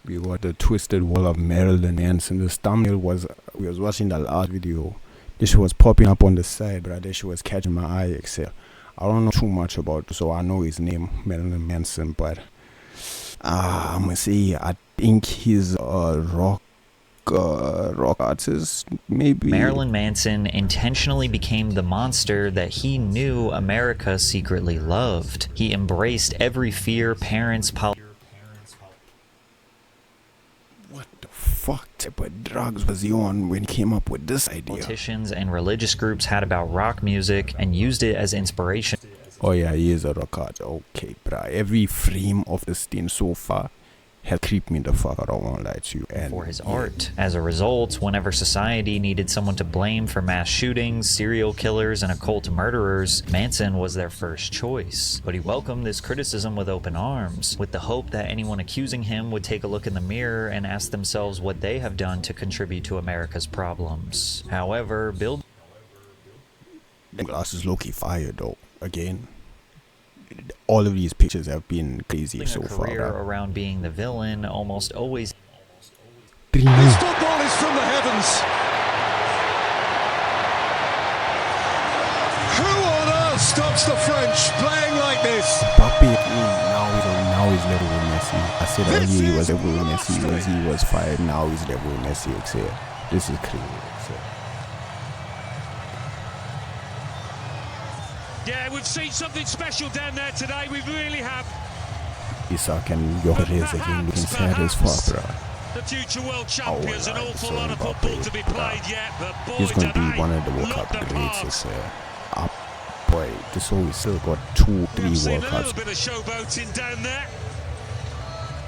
We got the twisted world of Marilyn Manson. This thumbnail was, we was watching the last video. This was popping up on the side, but this was catching my eye, except I don't know too much about it, so I know his name, Marilyn Manson, but I'm gonna say I think he's a rock artist, maybe. Marilyn Manson intentionally became the monster that he knew America secretly loved. He embraced every fear parents, What the fuck type of drugs was he on when he came up with this idea? politicians and religious groups had about rock music and used it as inspiration. Oh yeah, he is a rock artist. Okay, bruh. Every frame of this thing so far has creeped me the fuck out, I won't lie to you. And For his art. As a result, whenever society needed someone to blame for mass shootings, serial killers, and occult murderers, Manson was their first choice. But he welcomed this criticism with open arms, with the hope that anyone accusing him would take a look in the mirror and ask themselves what they have done to contribute to America's problems. However, Bill the glass is low-key fire though. Again, all of these pictures have been crazy so far. career around being the villain almost always This football is from the heavens. Who on earth stops the French playing like this? Mbappe, now he's level with Messi. I said earlier he was level with Messi, he was fired, now he's level with Messi, except this is crazy. Yeah, we've seen something special down there today. We really have. Isak and Joris again looking sad as fuck, bro. The future world champions, an awful so lot of Mbappe, football to be played yet, but boy, he's going to today, be one of the World Cup look the greats. pass. Boy, this always still got 2-3 We've seen World a Cups. little bit of showboating down there.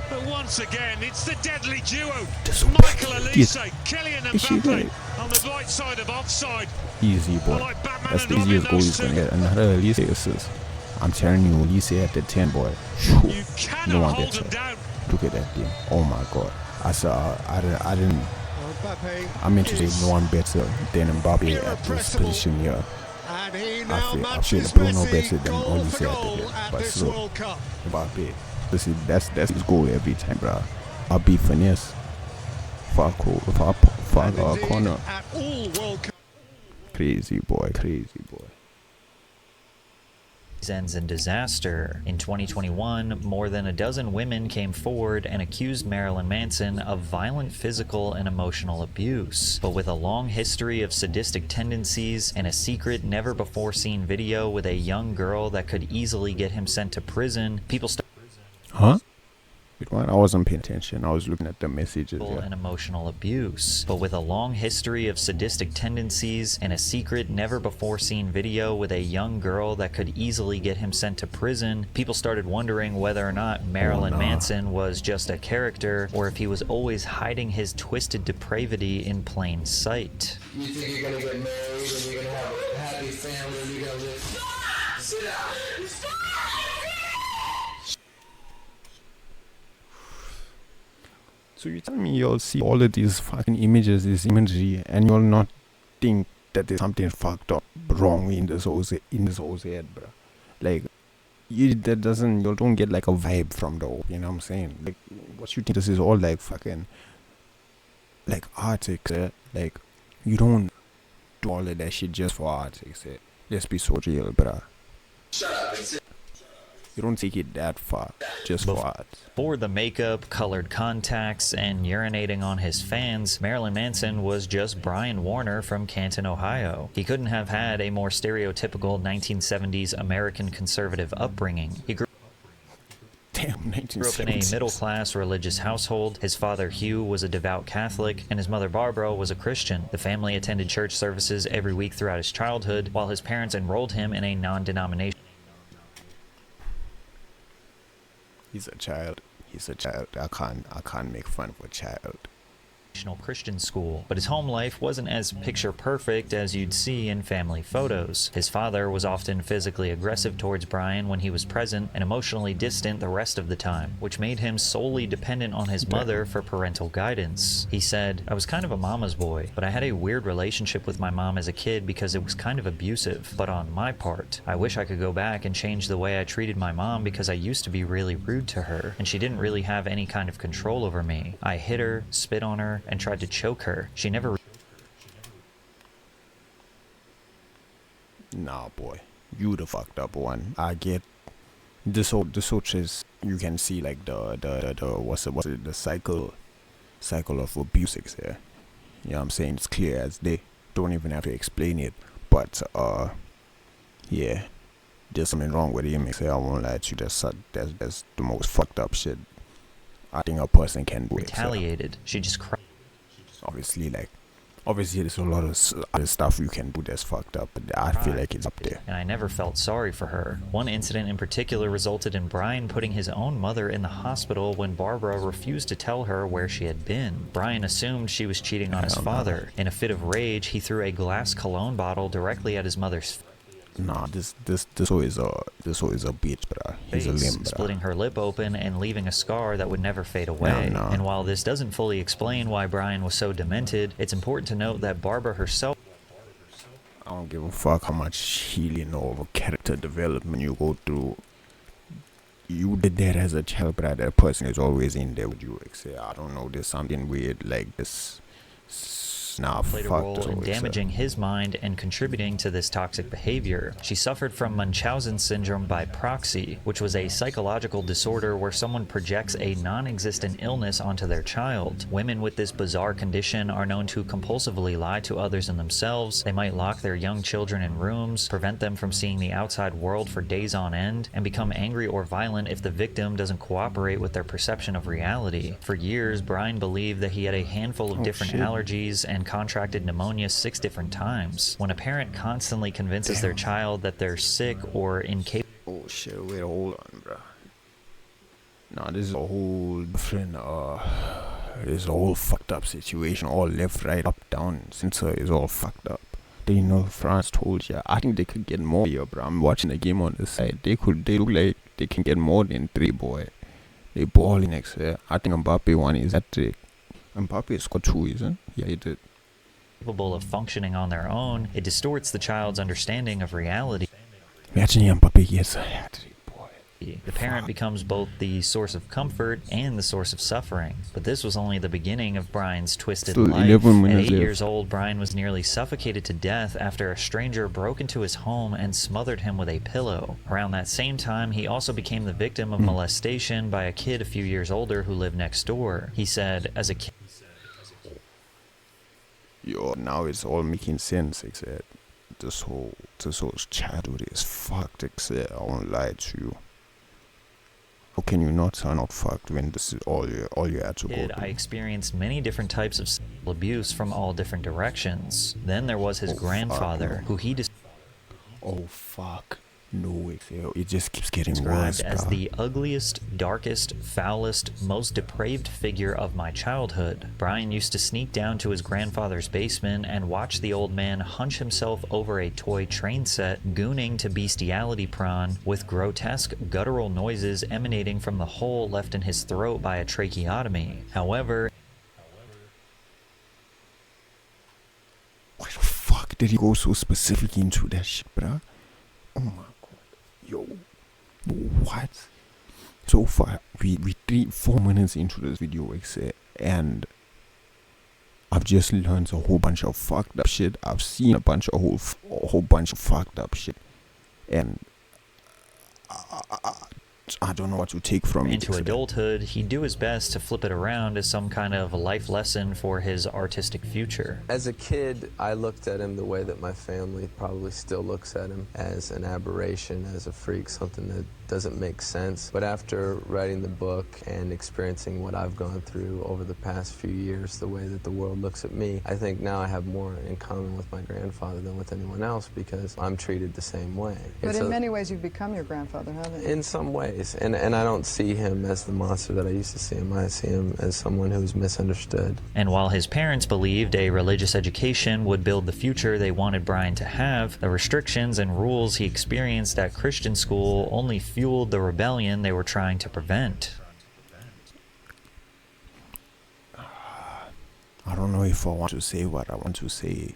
But once again, it's the deadly duo. Michael Elise, Kylian Mbappe on the right side of offside. Easy, boy. Like Batman That's and the Robin, easiest goal those he's going to two. get. Another Elise assist. I'm telling you, Elise at the 10, boy. You No cannot one hold gets them it. down. Look at that thing. Oh my god. I didn't. I meant to say no one better than Mbappe at this position here. And he I now feel matches Bruno Messi better than goal Olise for at the goal game. at But this still, World Cup. Mbappe. That's his goal every time, bro. I'll be finesse. Fuck And indeed, corner. at all World Cup. Crazy boy. ends in disaster. In 2021, more than a dozen women came forward and accused Marilyn Manson of violent physical and emotional abuse. But with a long history of sadistic tendencies and a secret never-before-seen video with a young girl that could easily get him sent to prison, people started Huh? Wait, what? I wasn't paying attention. I was looking at the messages. Yeah. and emotional abuse. But with a long history of sadistic tendencies and a secret never-before-seen video with a young girl that could easily get him sent to prison, people started wondering whether or not Marilyn Manson was just a character or if he was always hiding his twisted depravity in plain sight. You think you're gonna get married and you're gonna have a happy family and you're gonna live. Sit down. So you tell me you'll see all of these fucking images, this imagery, and you'll not think that there's something fucked up wrong in this whole head, bro. Like, you don't get like a vibe from the whole, you know what I'm saying? Like, what you think this is all like fucking, like art, like, you don't do all of that shit just for art, let's be so real, bro. Shut up. It's You don't take it that far just for art. For the makeup, colored contacts, and urinating on his fans, Marilyn Manson was just Brian Warner from Canton, Ohio. He couldn't have had a more stereotypical 1970s American conservative upbringing. He grew Damn, up in a 1970s. middle-class religious household. His father, Hugh, was a devout Catholic, and his mother, Barbara, was a Christian. The family attended church services every week throughout his childhood, while his parents enrolled him in a non-denominational He's a child. I can't make fun of a child. Christian school, but his home life wasn't as picture perfect as you'd see in family photos. His father was often physically aggressive towards Brian when he was present and emotionally distant the rest of the time, which made him solely dependent on his mother for parental guidance. He said, "I was kind of a mama's boy, but I had a weird relationship with my mom as a kid because it was kind of abusive. But on my part, I wish I could go back and change the way I treated my mom because I used to be really rude to her, and she didn't really have any kind of control over me. I hit her, spit on her, and tried to choke her. She never..." Nah, boy, you the fucked up one. I get this whole is, you can see like the what's it, the cycle of abuse there. You know what I'm saying? It's clear as day. Don't even have to explain it. But yeah, there's something wrong with him. I won't lie to you. That's the most fucked up shit I think a person can do. Retaliated. She just cried. Obviously there's a lot of other stuff you can do that's fucked up, but I feel like it's up there. And I never felt sorry for her. One incident in particular resulted in Brian putting his own mother in the hospital when Barbara refused to tell her where she had been. Brian assumed she was cheating on his father. In a fit of rage, he threw a glass cologne bottle directly at his mother's face. Nah, this is a bitch, bruh. He's a limb, bruh. Splitting her lip open and leaving a scar that would never fade away. No. And while this doesn't fully explain why Brian was so demented, it's important to note that Barbara herself... I don't give a fuck how much healing or character development you go through. You did that as a child, but that person is always in there with you. Like, say, I don't know, there's something weird like this. Played a role in damaging his mind and contributing to this toxic behavior. She suffered from Munchausen syndrome by proxy, which was a psychological disorder where someone projects a non-existent illness onto their child. Women with this bizarre condition are known to compulsively lie to others and themselves. They might lock their young children in rooms, prevent them from seeing the outside world for days on end, and become angry or violent if the victim doesn't cooperate with their perception of reality. For years, Brian believed that he had a handful of different allergies and contracted pneumonia 6 different times. When a parent constantly convinces their child that they're sick or incapable... Oh shit, wait, hold on, bro. Nah, this is a whole different, this is a whole fucked up situation. All left, right, up, down, censor is all fucked up. They know France told you. I think they could get more here, bro. I'm watching the game on the side. They look like they can get more than 3, boy. They balling next year. I think Mbappe one is that trick. Mbappe scored 2, isn't? Yeah, he did. Capable of functioning on their own, it distorts the child's understanding of reality. Imagine Mbappe gets a hat-trick, boy. The parent becomes both the source of comfort and the source of suffering. But this was only the beginning of Brian's twisted life. At 8 years old, Brian was nearly suffocated to death after a stranger broke into his home and smothered him with a pillow. Around that same time, he also became the victim of molestation by a kid a few years older who lived next door. He said, as a kid... Yo, now it's all making sense, except this whole childhood is fucked, except I won't lie to you. How can you not turn out fucked when this is all you had to go through? I experienced many different types of sexual abuse from all different directions. Then there was his grandfather, who he oh fuck. No, it just keeps getting described worse, as the ugliest, darkest, foulest, most depraved figure of my childhood. Brian used to sneak down to his grandfather's basement and watch the old man hunch himself over a toy train set, gooning to bestiality prawn, with grotesque, guttural noises emanating from the hole left in his throat by a tracheotomy. However, why the fuck did he go so specific into that shit, bruh? Oh my god. Yo, what? So far, we 3-4 minutes into this video, and I've just learned a whole bunch of fucked up shit. I've seen a whole bunch of fucked up shit, and I don't know what to take from it. Into adulthood, he'd do his best to flip it around as some kind of life lesson for his artistic future. As a kid, I looked at him the way that my family probably still looks at him, as an aberration, as a freak, something that doesn't make sense. But after writing the book and experiencing what I've gone through over the past few years, the way that the world looks at me, I think now I have more in common with my grandfather than with anyone else because I'm treated the same way. But in many ways you've become your grandfather, haven't you? In some ways. And I don't see him as the monster that I used to see him. I see him as someone who's misunderstood. And while his parents believed a religious education would build the future they wanted Brian to have, the restrictions and rules he experienced at Christian school only fueled the rebellion they were trying to prevent. I don't know if I want to say what I want to say.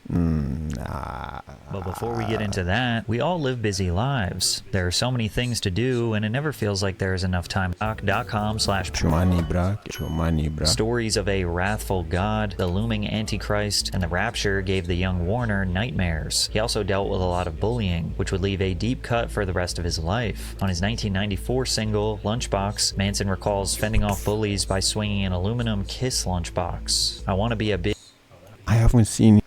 But before we get into that, we all live busy lives. There are so many things to do, and it never feels like there is enough time. Chumani, Stories of a wrathful God, the looming Antichrist, and the rapture gave the young Warner nightmares. He also dealt with a lot of bullying, which would leave a deep cut for the rest of his life. On his 1994 single, Lunchbox, Manson recalls fending off bullies by swinging an aluminum Kiss lunchbox. I want to be a big... I haven't seen...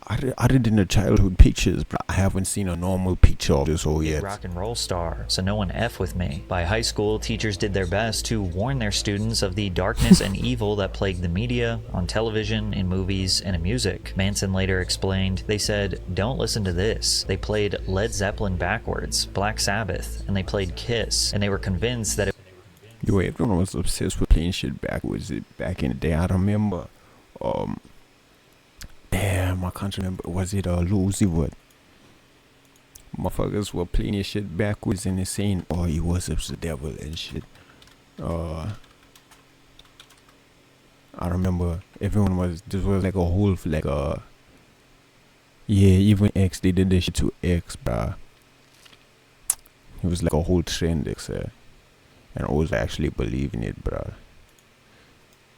Other than the childhood pictures, but I haven't seen a normal picture of this whole yet. Rock and roll star, so no one F with me. By high school, teachers did their best to warn their students of the darkness and evil that plagued the media, on television, in movies, and in music. Manson later explained, they said, don't listen to this. They played Led Zeppelin backwards, Black Sabbath, and they played Kiss, and they were convinced that it... Yo, everyone was obsessed with playing shit backwards back in the day. I remember, damn, I can't remember. Was it Lil Uzi Vert? Motherfuckers were playing his shit backwards and they're saying, oh, he worships the devil and shit. I remember everyone was, this was like a whole, like yeah, even X, they did this shit to X, bruh. It was like a whole trend, X, and I was actually believing it, bruh.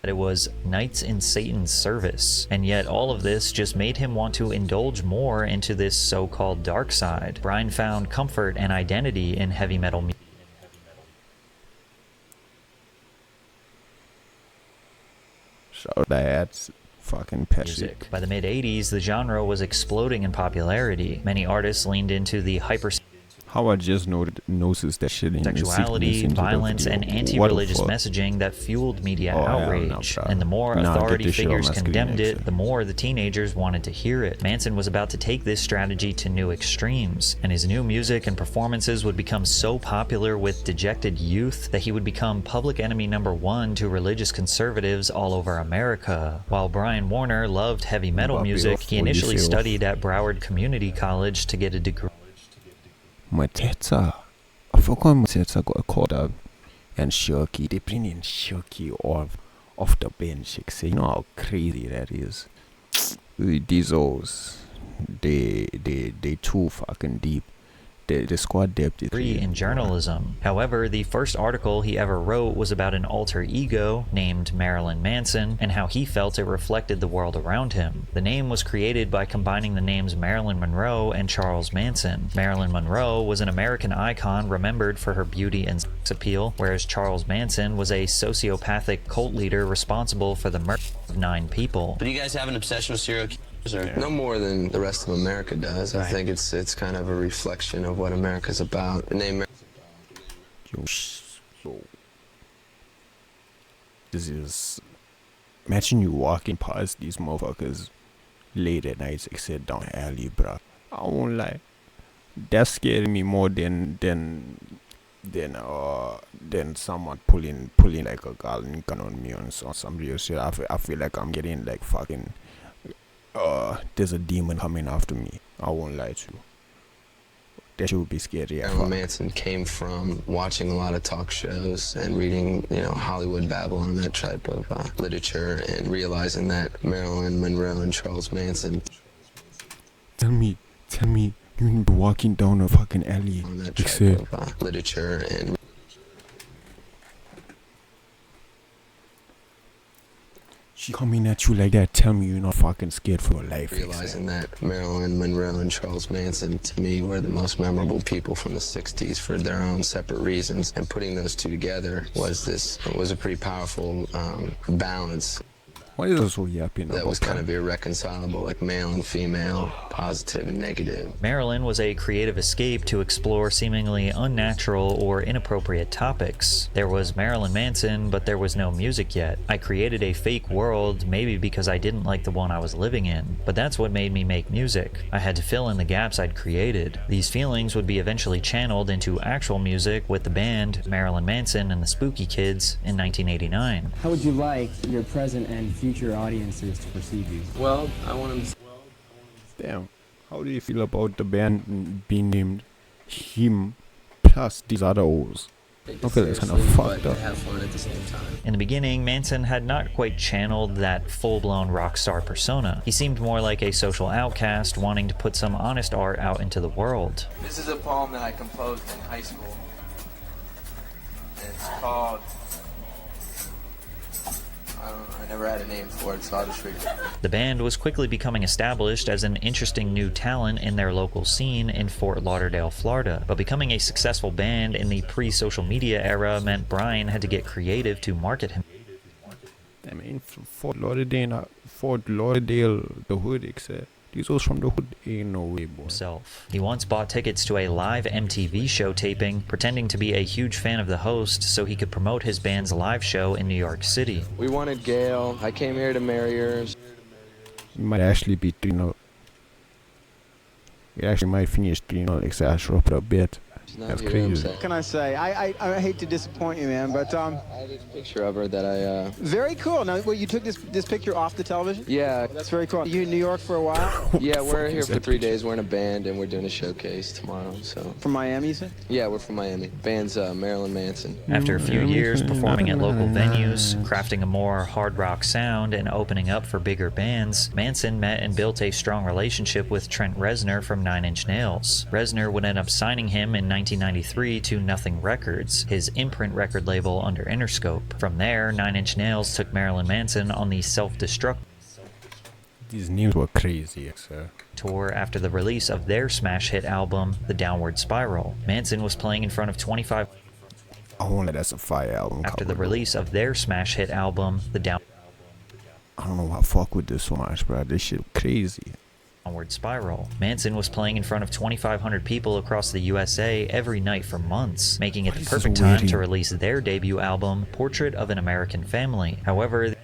It was Knights in Satan's service, and yet all of this just made him want to indulge more into this so-called dark side. Brian found comfort and identity in heavy metal music. So that's fucking petty. By the mid-80s, the genre was exploding in popularity. Many artists leaned into the how I just noticed that shit in sexuality, violence, and anti-religious messaging that fueled media outrage. And the more authority figures condemned it, the more the teenagers wanted to hear it. Manson was about to take this strategy to new extremes, and his new music and performances would become so popular with dejected youth that he would become public enemy #1 to religious conservatives all over America. While Brian Warner loved heavy metal music, he initially studied at Broward Community College to get a degree. Mateta, I forgot Mateta got called up and Shirky. They bring in Shirky off the bench. You know how crazy that is. These O's, they too fucking deep. The squad depth is in journalism. However, the first article he ever wrote was about an alter ego named Marilyn Manson and how he felt it reflected the world around him. The name was created by combining the names Marilyn Monroe and Charles Manson. Marilyn Monroe was an American icon remembered for her beauty and sex appeal, whereas Charles Manson was a sociopathic cult leader responsible for the murder of 9 people. But do you guys have an obsession with serial killers? No more than the rest of America does. I think it's kind of a reflection of what America's about. The name. This is. Imagine you walking past these motherfuckers late at night, like sit down alley, bruh. I won't lie. That scared me more than someone pulling like a gun on me on some real shit. I feel like I'm getting like fucking. There's a demon coming after me. I won't lie to you. That shit would be scary. Marilyn Manson came from watching a lot of talk shows and reading, Hollywood Babylon, that type of literature, and realizing that Marilyn Monroe and Charles Manson. Tell me, you be walking down a fucking alley. On that type of literature and. She coming at you like that, tell me you're not fucking scared for your life. Realizing that Marilyn Monroe and Charles Manson, to me, were the most memorable people from the 60s for their own separate reasons. And putting those two together was a pretty powerful balance. Why is it so yapping that about was kind of irreconcilable, like male and female, positive and negative. Marilyn was a creative escape to explore seemingly unnatural or inappropriate topics. There was Marilyn Manson, but there was no music yet. I created a fake world, maybe because I didn't like the one I was living in, but that's what made me make music. I had to fill in the gaps I'd created. These feelings would be eventually channeled into actual music with the band Marilyn Manson and the Spooky Kids in 1989. How would you like your present and future audiences to perceive you? Well, I want them to... Damn. How do you feel about the band being named him plus these other O's? I feel it's kind of fucked up. Have fun at the same time. In the beginning, Manson had not quite channeled that full-blown rock star persona. He seemed more like a social outcast wanting to put some honest art out into the world. This is a poem that I composed in high school. It's called... I never had a name for it, so I'll just read it. The band was quickly becoming established as an interesting new talent in their local scene in Fort Lauderdale, Florida. But becoming a successful band in the pre-social media era meant Brian had to get creative to market him. I mean, Fort Lauderdale, the hood, except these was from the hood, ain't no way, boy. He once bought tickets to a live MTV show taping, pretending to be a huge fan of the host so he could promote his band's live show in New York City. We wanted Gail. I came here to marry her. You might actually be 3-0. You actually might finish 3-0, except for a bit. That's crazy. What can I say? I hate to disappoint you, man, but I have this picture of her that I very cool. Now, well, you took this picture off the television? Yeah. That's very cool. You in New York for a while? Yeah, we're here for 3 days. We're in a band and we're doing a showcase tomorrow. So. From Miami, you said? Yeah, we're from Miami. Band's Marilyn Manson. After a few years performing at local venues, crafting a more hard rock sound, and opening up for bigger bands, Manson met and built a strong relationship with Trent Reznor from 9 Inch Nails. Reznor would end up signing him in 1993 to Nothing Records, his imprint record label under Interscope. From there, 9 Inch Nails took Marilyn Manson on the Self-Destruct These names were crazy, sir. Tour after the release of their smash hit album, The Downward Spiral. Manson was playing in front of 25... Oh, that's a fire album. After the release of their smash hit album, I don't know why I fuck with this so much, bro. This shit crazy. Downward Spiral. Manson was playing in front of 2,500 people across the USA every night for months, making it the perfect time to release their debut album, Portrait of an American Family. However,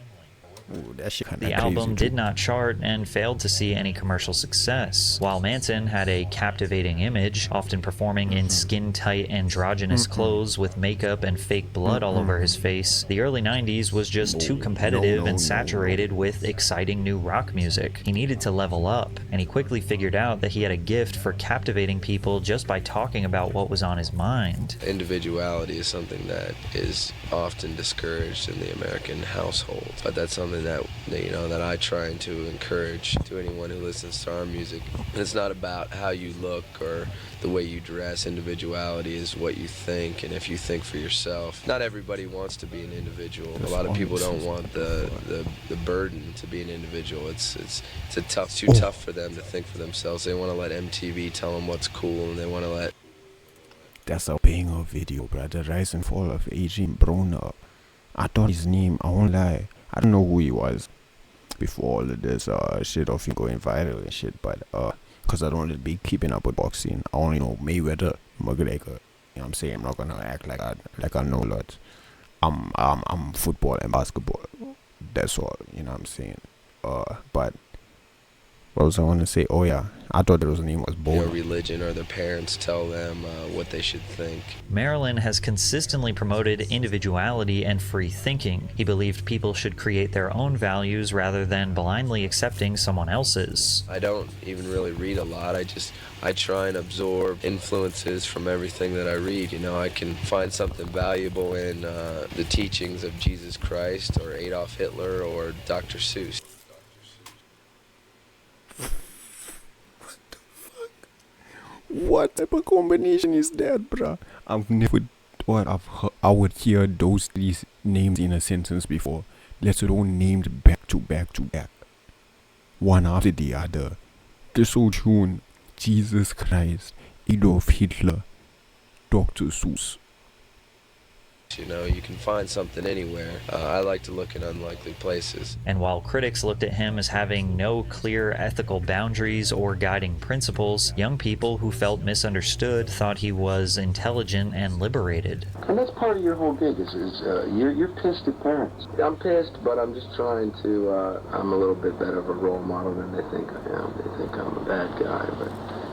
the album did not chart and failed to see any commercial success. While Manson had a captivating image, often performing in skin-tight androgynous clothes with makeup and fake blood all over his face, the early 90s was just too competitive and saturated with exciting new rock music. He needed to level up, and he quickly figured out that he had a gift for captivating people just by talking about what was on his mind. Individuality is something that is often discouraged in the American household, but that's something that that I try to encourage to anyone who listens to our music. And it's not about how you look or the way you dress. Individuality is what you think, and if you think for yourself. Not everybody wants to be an individual. A lot of people don't want the burden to be an individual. It's too tough for them to think for themselves. They want to let MTV tell them what's cool, and they want to let... That's a banger video, bro. The rise and fall of Adrian Broner. I thought his name, I won't lie, I don't know who he was before all of this shit of him going viral and shit, but because I don't really be keeping up with boxing. I only know Mayweather, McGregor. You know what I'm saying? I'm not gonna act like I know lots. I'm football and basketball. That's all. You know what I'm saying? But what was I want to say? Oh yeah, I thought his name was Bo. Their religion or their parents tell them what they should think. Marilyn has consistently promoted individuality and free thinking. He believed people should create their own values rather than blindly accepting someone else's. I don't even really read a lot. I try and absorb influences from everything that I read. I can find something valuable in the teachings of Jesus Christ or Adolf Hitler or Dr. Seuss. What type of combination is that, bruh? I've never thought I would hear those three names in a sentence before, let alone named back to back to back, one after the other. The Soul Tune, Jesus Christ, Adolf Hitler, Dr. Seuss. You know, you can find something anywhere. I like to look in unlikely places. And while critics looked at him as having no clear ethical boundaries or guiding principles, young people who felt misunderstood thought he was intelligent and liberated. And that's part of your whole gig is you're pissed at parents. I'm pissed, but I'm just trying to, I'm a little bit better of a role model than they think I am. They think I'm a bad guy,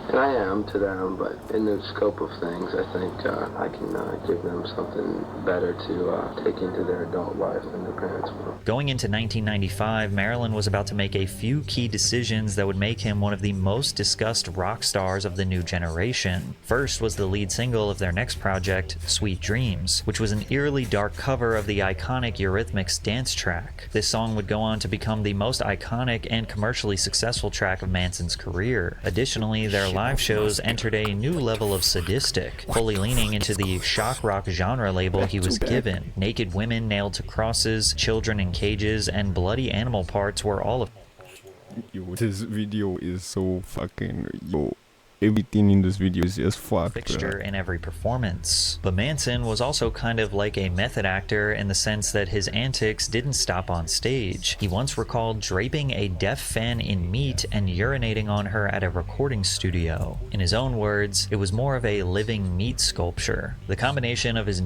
and I am to them, but in the scope of things, I think I can give them something better to take into their adult life than their parents will. Going into 1995, Marilyn was about to make a few key decisions that would make him one of the most discussed rock stars of the new generation. First was the lead single of their next project, Sweet Dreams, which was an eerily dark cover of the iconic Eurythmics dance track. This song would go on to become the most iconic and commercially successful track of Manson's career. Additionally, their live shows entered a new level of sadistic, fully leaning into the shock rock genre label he was given. Naked women nailed to crosses, children in cages, and bloody animal parts were all of Yo, this video is so fucking... Yo, everything in this video is just fucked, fixture in every performance. But Manson was also kind of like a method actor in the sense that his antics didn't stop on stage. He once recalled draping a deaf fan in meat and urinating on her at a recording studio. In his own words, it was more of a living meat sculpture. The combination of his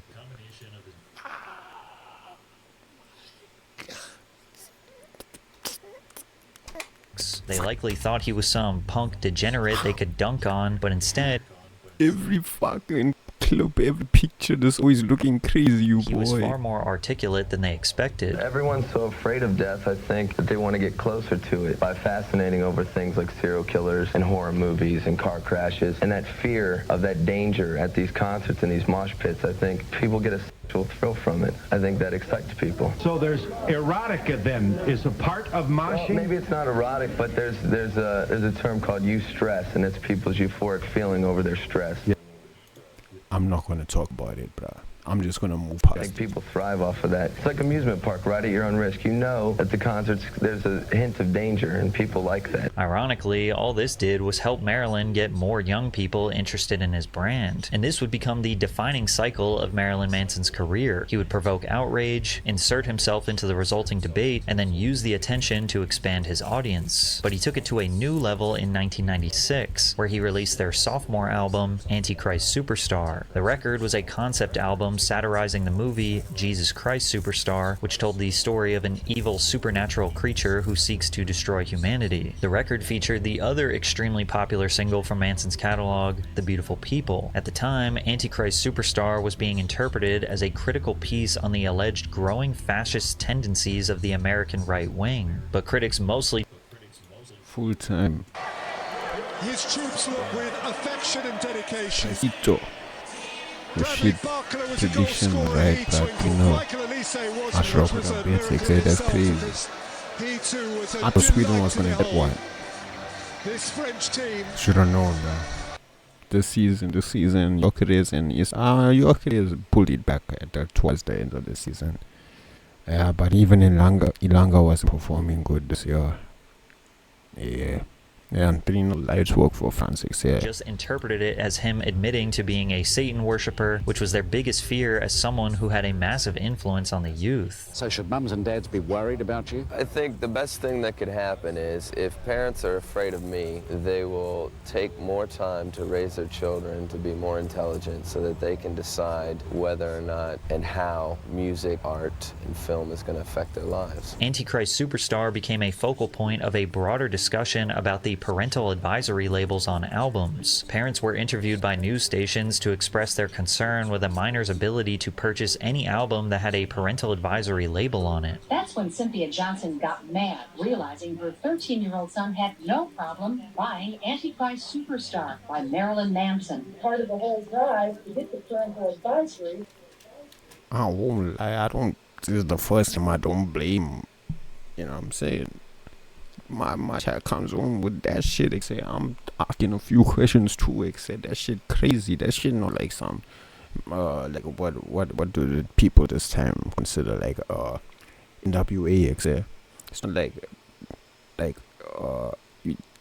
they likely thought he was some punk degenerate they could dunk on, but instead every fucking clip, every picture, that's always looking crazy, you boy. He was far more articulate than they expected. Everyone's so afraid of death, I think, that they want to get closer to it by fascinating over things like serial killers and horror movies and car crashes. And that fear of that danger at these concerts and these mosh pits, I think people get a sexual thrill from it. I think that excites people. So there's erotica then is a part of moshing? Well, maybe it's not erotic, but there's a term called eustress, and it's people's euphoric feeling over their stress. Yeah. I'm not gonna talk about it, bruh. I'm just gonna move past I think it. people thrive off of that. It's like amusement park, right at your own risk. You know at the concerts there's a hint of danger, and people like that. Ironically, all this did was help Marilyn get more young people interested in his brand. And this would become the defining cycle of Marilyn Manson's career. He would provoke outrage, insert himself into the resulting debate, and then use the attention to expand his audience. But he took it to a new level in 1996, where he released their sophomore album, Antichrist Superstar. The record was a concept album satirizing the movie Jesus Christ Superstar, which told the story of an evil supernatural creature who seeks to destroy humanity. The record featured the other extremely popular single from Manson's catalog, The Beautiful People. At the time, Antichrist Superstar was being interpreted as a critical piece on the alleged growing fascist tendencies of the American right wing, but critics mostly full time. His troops look with affection and dedication. Shit prediction right, but you know, Ashraf would have been say that's crazy. I thought Sweden was gonna get one. Should have known that. This season, Jokeres pulled it back towards the end of the season. Yeah, but even Ilanga was performing good this year. Yeah. And lights work for France. Yeah. Just interpreted it as him admitting to being a Satan worshipper, which was their biggest fear as someone who had a massive influence on the youth. So should mums and dads be worried about you? I think the best thing that could happen is if parents are afraid of me, they will take more time to raise their children to be more intelligent so that they can decide whether or not and how music, art, and film is going to affect their lives. Antichrist Superstar became a focal point of a broader discussion about the parental advisory labels on albums. Parents were interviewed by news stations to express their concern with a minor's ability to purchase any album that had a parental advisory label on it. That's when Cynthia Johnson got mad, realizing her 13-year-old son had no problem buying Antichrist Superstar by Marilyn Manson. Part of the whole drive to get the parental advisory. I won't lie, this is the first time I don't blame, you know what I'm saying? My child comes on with that shit, I'm asking a few questions too, that shit crazy, that shit not like some, like what do the people this time consider like, NWA, it's not like,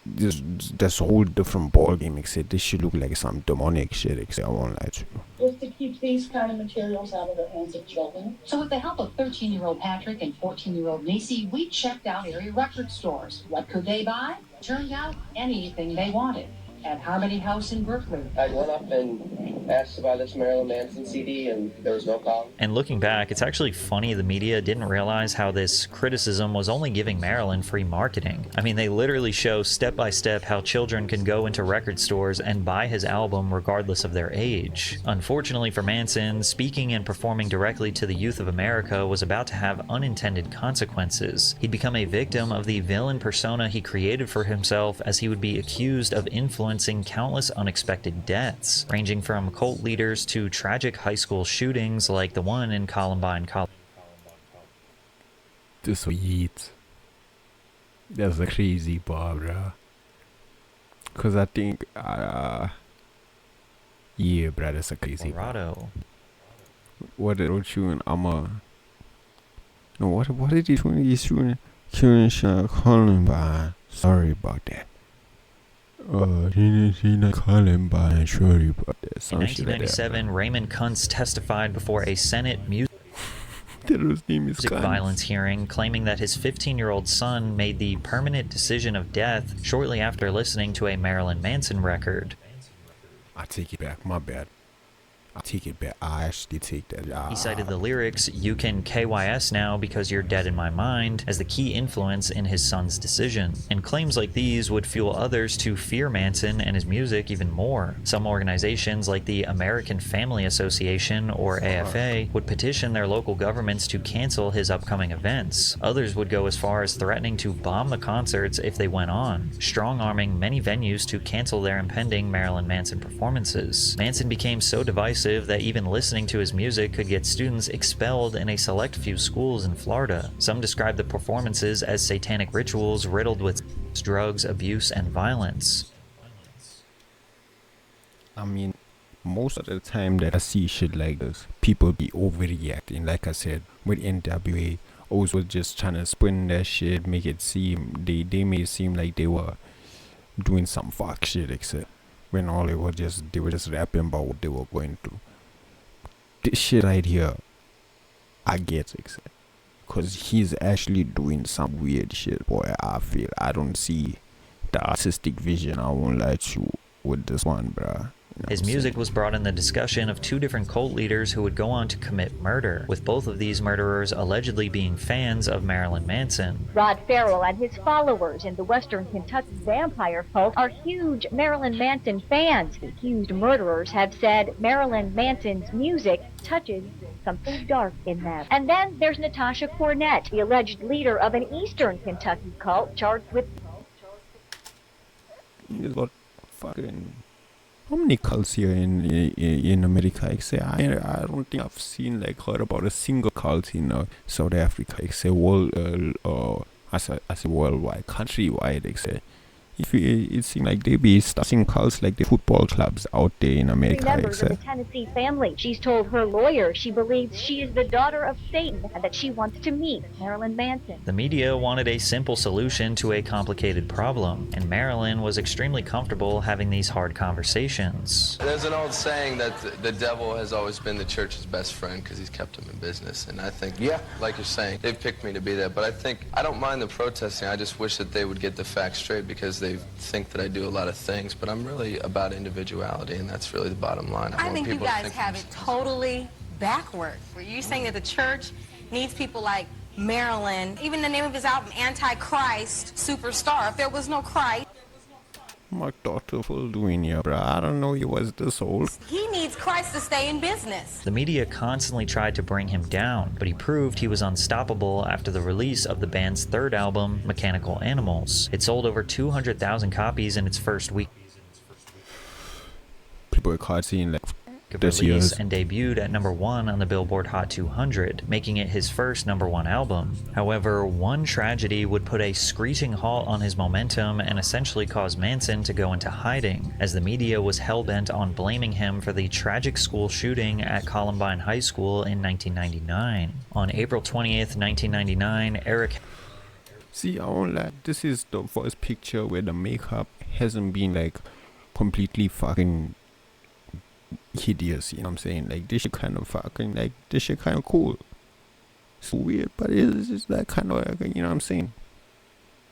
this whole different ball game, this shit look like some demonic shit, I won't lie to you. Just to keep these kind of materials out of the hands of children. So with the help of 13-year-old Patrick and 14-year-old Niecy, we checked out area record stores. What could they buy? Turned out anything they wanted. At Harmony House in Brooklyn. I went up and asked to buy this Marilyn Manson CD, and there was no problem. And looking back, it's actually funny the media didn't realize how this criticism was only giving Marilyn free marketing. I mean, they literally show step by step how children can go into record stores and buy his album regardless of their age. Unfortunately for Manson, speaking and performing directly to the youth of America was about to have unintended consequences. He'd become a victim of the villain persona he created for himself, as he would be accused of influencing countless unexpected deaths, ranging from cult leaders to tragic high school shootings like the one in Columbine College. Sweet. That's a crazy part, bro. Cause I think, yeah, bro, that's a crazy Colorado. What did shooting? No, what did he shooting? He's shooting Columbine. Sorry about that. Columbine. Sorry about that. In 1997, Raymond Kuntz testified before a Senate music violence hearing, claiming that his 15-year-old son made the permanent decision of death shortly after listening to a Marilyn Manson record. I take it back, my bad. I take it back. I actually take that. He cited the lyrics, "You can KYS now because you're dead in my mind," as the key influence in his son's decision. And claims like these would fuel others to fear Manson and his music even more. Some organizations like the American Family Association, or AFA, would petition their local governments to cancel his upcoming events. Others would go as far as threatening to bomb the concerts if they went on, strong-arming many venues to cancel their impending Marilyn Manson performances. Manson became so divisive that even listening to his music could get students expelled in a select few schools in Florida. Some describe the performances as satanic rituals riddled with drugs, abuse, and violence. I mean, most of the time that I see shit like this, people be overreacting. Like I said, with NWA, always was just trying to spin that shit, make it seem, they made it seem like they were doing some fuck shit, except when all it was just, they were just rapping about what they were going through. This shit right here, I get it, because he's actually doing some weird shit, boy. I feel I don't see the artistic vision, I won't lie to you, with this one, bruh. His music was brought in the discussion of two different cult leaders who would go on to commit murder, with both of these murderers allegedly being fans of Marilyn Manson. Rod Farrell and his followers in the Western Kentucky vampire cult are huge Marilyn Manson fans. The accused murderers have said Marilyn Manson's music touches something dark in them. And then there's Natasha Cornett, the alleged leader of an Eastern Kentucky cult charged with... How many cults here in America? I don't think I've seen heard about a single cult in South Africa. I say worldwide, countrywide. It seems like they be starting cults like the football clubs out there in America. Members of the Tennessee family. She's told her lawyer she believes she is the daughter of Satan and that she wants to meet Marilyn Manson. The media wanted a simple solution to a complicated problem, and Marilyn was extremely comfortable having these hard conversations. There's an old saying that the devil has always been the church's best friend because he's kept them in business, and I think, yeah, like you're saying, they've picked me to be that, but I don't mind the protesting. I just wish that they would get the facts straight, because they think that I do a lot of things, but I'm really about individuality, and that's really the bottom line. I think you guys have it totally backward. Were you saying that the church needs people like Marilyn, even the name of his album, Antichrist Superstar, if there was no Christ? My daughter full doing here, bro. I don't know he was this old. He needs Christ to stay in business. The media constantly tried to bring him down, but he proved he was unstoppable after the release of the band's third album, Mechanical Animals. It sold over 200,000 copies in its first week. People are seeing Release and debuted at #1 on the Billboard Hot 200, making it his first #1 album. However, one tragedy would put a screeching halt on his momentum and essentially cause Manson to go into hiding, as the media was hell-bent on blaming him for the tragic school shooting at Columbine High School in 1999. On April 20th, 1999, Eric... See, I won't lie, this is the first picture where the makeup hasn't been completely fucking hideous, you know what I'm saying? Like, this shit kind of fucking, like, this shit kind of cool. It's weird, but it's just that kind of, like, you know what I'm saying?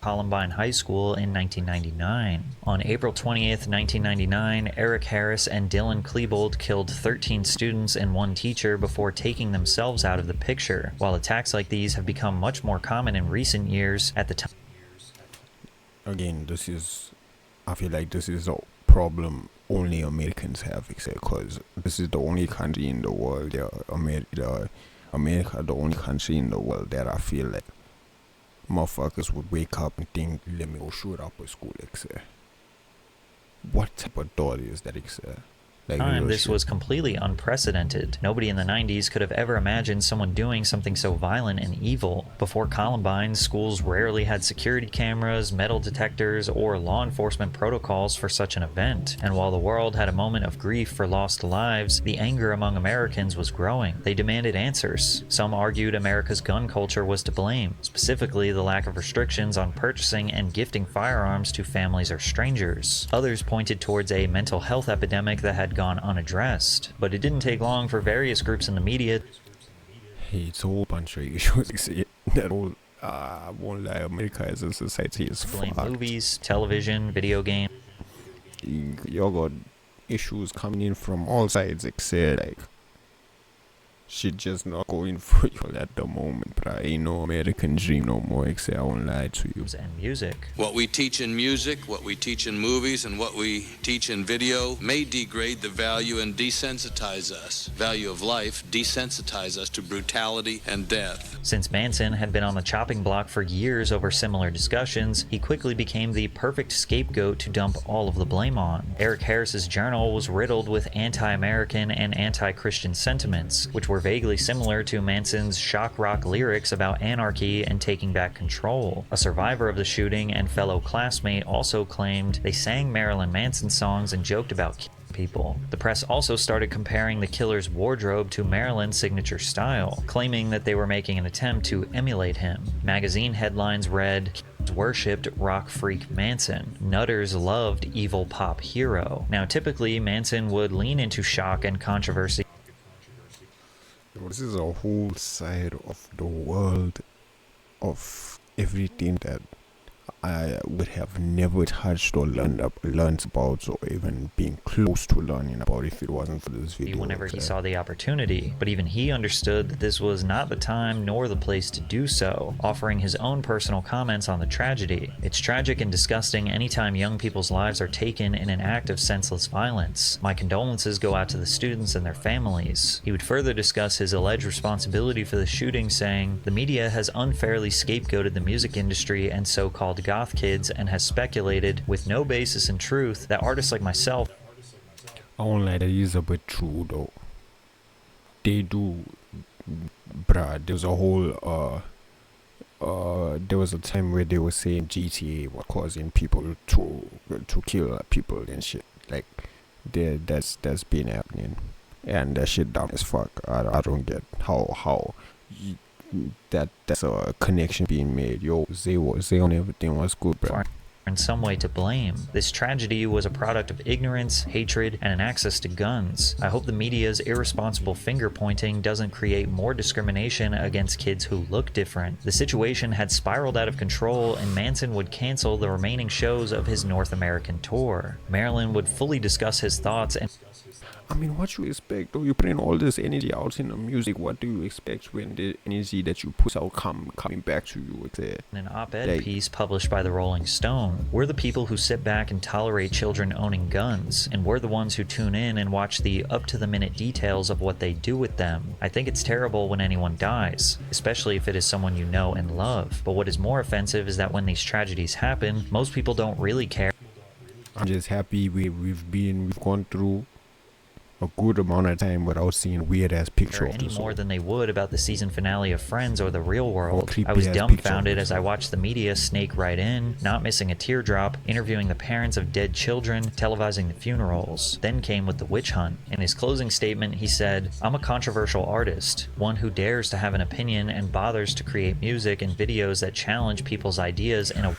Columbine High School in 1999. On April 20th, 1999, Eric Harris and Dylan Klebold killed 13 students and one teacher before taking themselves out of the picture. While attacks like these have become much more common in recent years, at the time... Again, I feel like this is a problem only Americans have, because this is the only country in the world, America, the only country in the world that I feel like motherfuckers would wake up and think, let me go shoot up a school, What type of thought is that, Like, this was completely unprecedented. Nobody in the 90s could have ever imagined someone doing something so violent and evil. Before Columbine, schools rarely had security cameras, metal detectors, or law enforcement protocols for such an event. And while the world had a moment of grief for lost lives, the anger among Americans was growing. They demanded answers. Some argued America's gun culture was to blame, specifically the lack of restrictions on purchasing and gifting firearms to families or strangers. Others pointed towards a mental health epidemic that had gone unaddressed, but it didn't take long for various groups in the media. Hey, it's a whole bunch of issues. That whole, I won't lie, America as a society is blame fucked. Movies, television, video games. You got issues coming in from all sides, like shit just not going for you at the moment, but ain't no American dream no more, I won't lie to you. And music. What we teach in music, what we teach in movies, and what we teach in video may degrade the value and desensitize us. Value of life desensitize us to brutality and death. Since Manson had been on the chopping block for years over similar discussions, he quickly became the perfect scapegoat to dump all of the blame on. Eric Harris's journal was riddled with anti-American and anti-Christian sentiments, which were vaguely similar to Manson's shock rock lyrics about anarchy and taking back control. A survivor of the shooting and fellow classmate also claimed they sang Marilyn Manson songs and joked about people. The press also started comparing the killer's wardrobe to Marilyn's signature style, claiming that they were making an attempt to emulate him. Magazine headlines read, "Worshipped rock freak Manson. Nutters loved evil pop hero." Now, typically, Manson would lean into shock and controversy. This is a whole side of the world of everything that I would have never touched or learned about, or even being close to learning about if it wasn't for this video. Whenever he saw the opportunity, but even he understood that this was not the time nor the place to do so, offering his own personal comments on the tragedy. It's tragic and disgusting anytime young people's lives are taken in an act of senseless violence. My condolences go out to the students and their families. He would further discuss his alleged responsibility for the shooting, saying, "The media has unfairly scapegoated the music industry and so-called goth kids and has speculated, with no basis in truth, that artists like myself..." I won't lie, that is a bit true though. They do, bruh. There was a whole, there was a time where they were saying GTA was causing people to kill people and shit. Like, that's been happening, and that shit dumb as fuck. I don't get how that's a connection being made. Yo, they on everything was good, bro. In some way to blame. This tragedy was a product of ignorance, hatred, and an access to guns. I hope the media's irresponsible finger-pointing doesn't create more discrimination against kids who look different. The situation had spiraled out of control, and Manson would cancel the remaining shows of his North American tour. Marilyn would fully discuss his thoughts and... I mean, what you expect? Though you putting all this energy out in the music, what do you expect when the energy that you put out coming back to you? In an op-ed piece published by the Rolling Stone, we're the people who sit back and tolerate children owning guns, and we're the ones who tune in and watch the up-to-the-minute details of what they do with them. I think it's terrible when anyone dies, especially if it is someone you know and love. But what is more offensive is that when these tragedies happen, most people don't really care. I'm just happy we've gone through a good amount of time without seeing weird ass pictures any more than they would about the season finale of Friends or The Real World. I was dumbfounded as I watched the media snake right in, not missing a teardrop, interviewing the parents of dead children, televising the funerals. Then came with the witch hunt. In his closing statement, he said, "I'm a controversial artist, one who dares to have an opinion and bothers to create music and videos that challenge people's ideas in a..."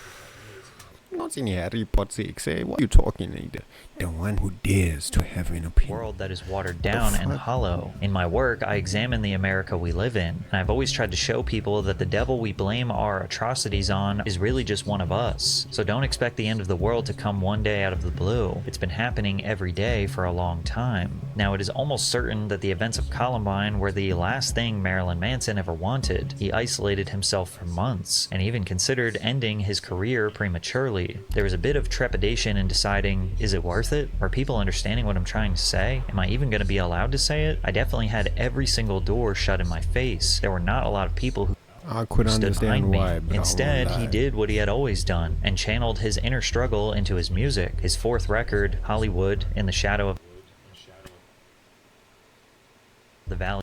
not in Harry Potter. Say, what are you talking like? The one who dares to have an opinion. World that is watered down and hollow. In my work, I examine the America we live in, and I've always tried to show people that the devil we blame our atrocities on is really just one of us. So don't expect the end of the world to come one day out of the blue. It's been happening every day for a long time. Now, it is almost certain that the events of Columbine were the last thing Marilyn Manson ever wanted. He isolated himself for months, and even considered ending his career prematurely. There was a bit of trepidation in deciding, is it worth it? Are people understanding what I'm trying to say? Am I even going to be allowed to say it? I definitely had every single door shut in my face. There were not a lot of people who I could stood understand behind me. why, but Instead, he did what he had always done and channeled his inner struggle into his music. His fourth record, Hollywood in the Shadow of the Valley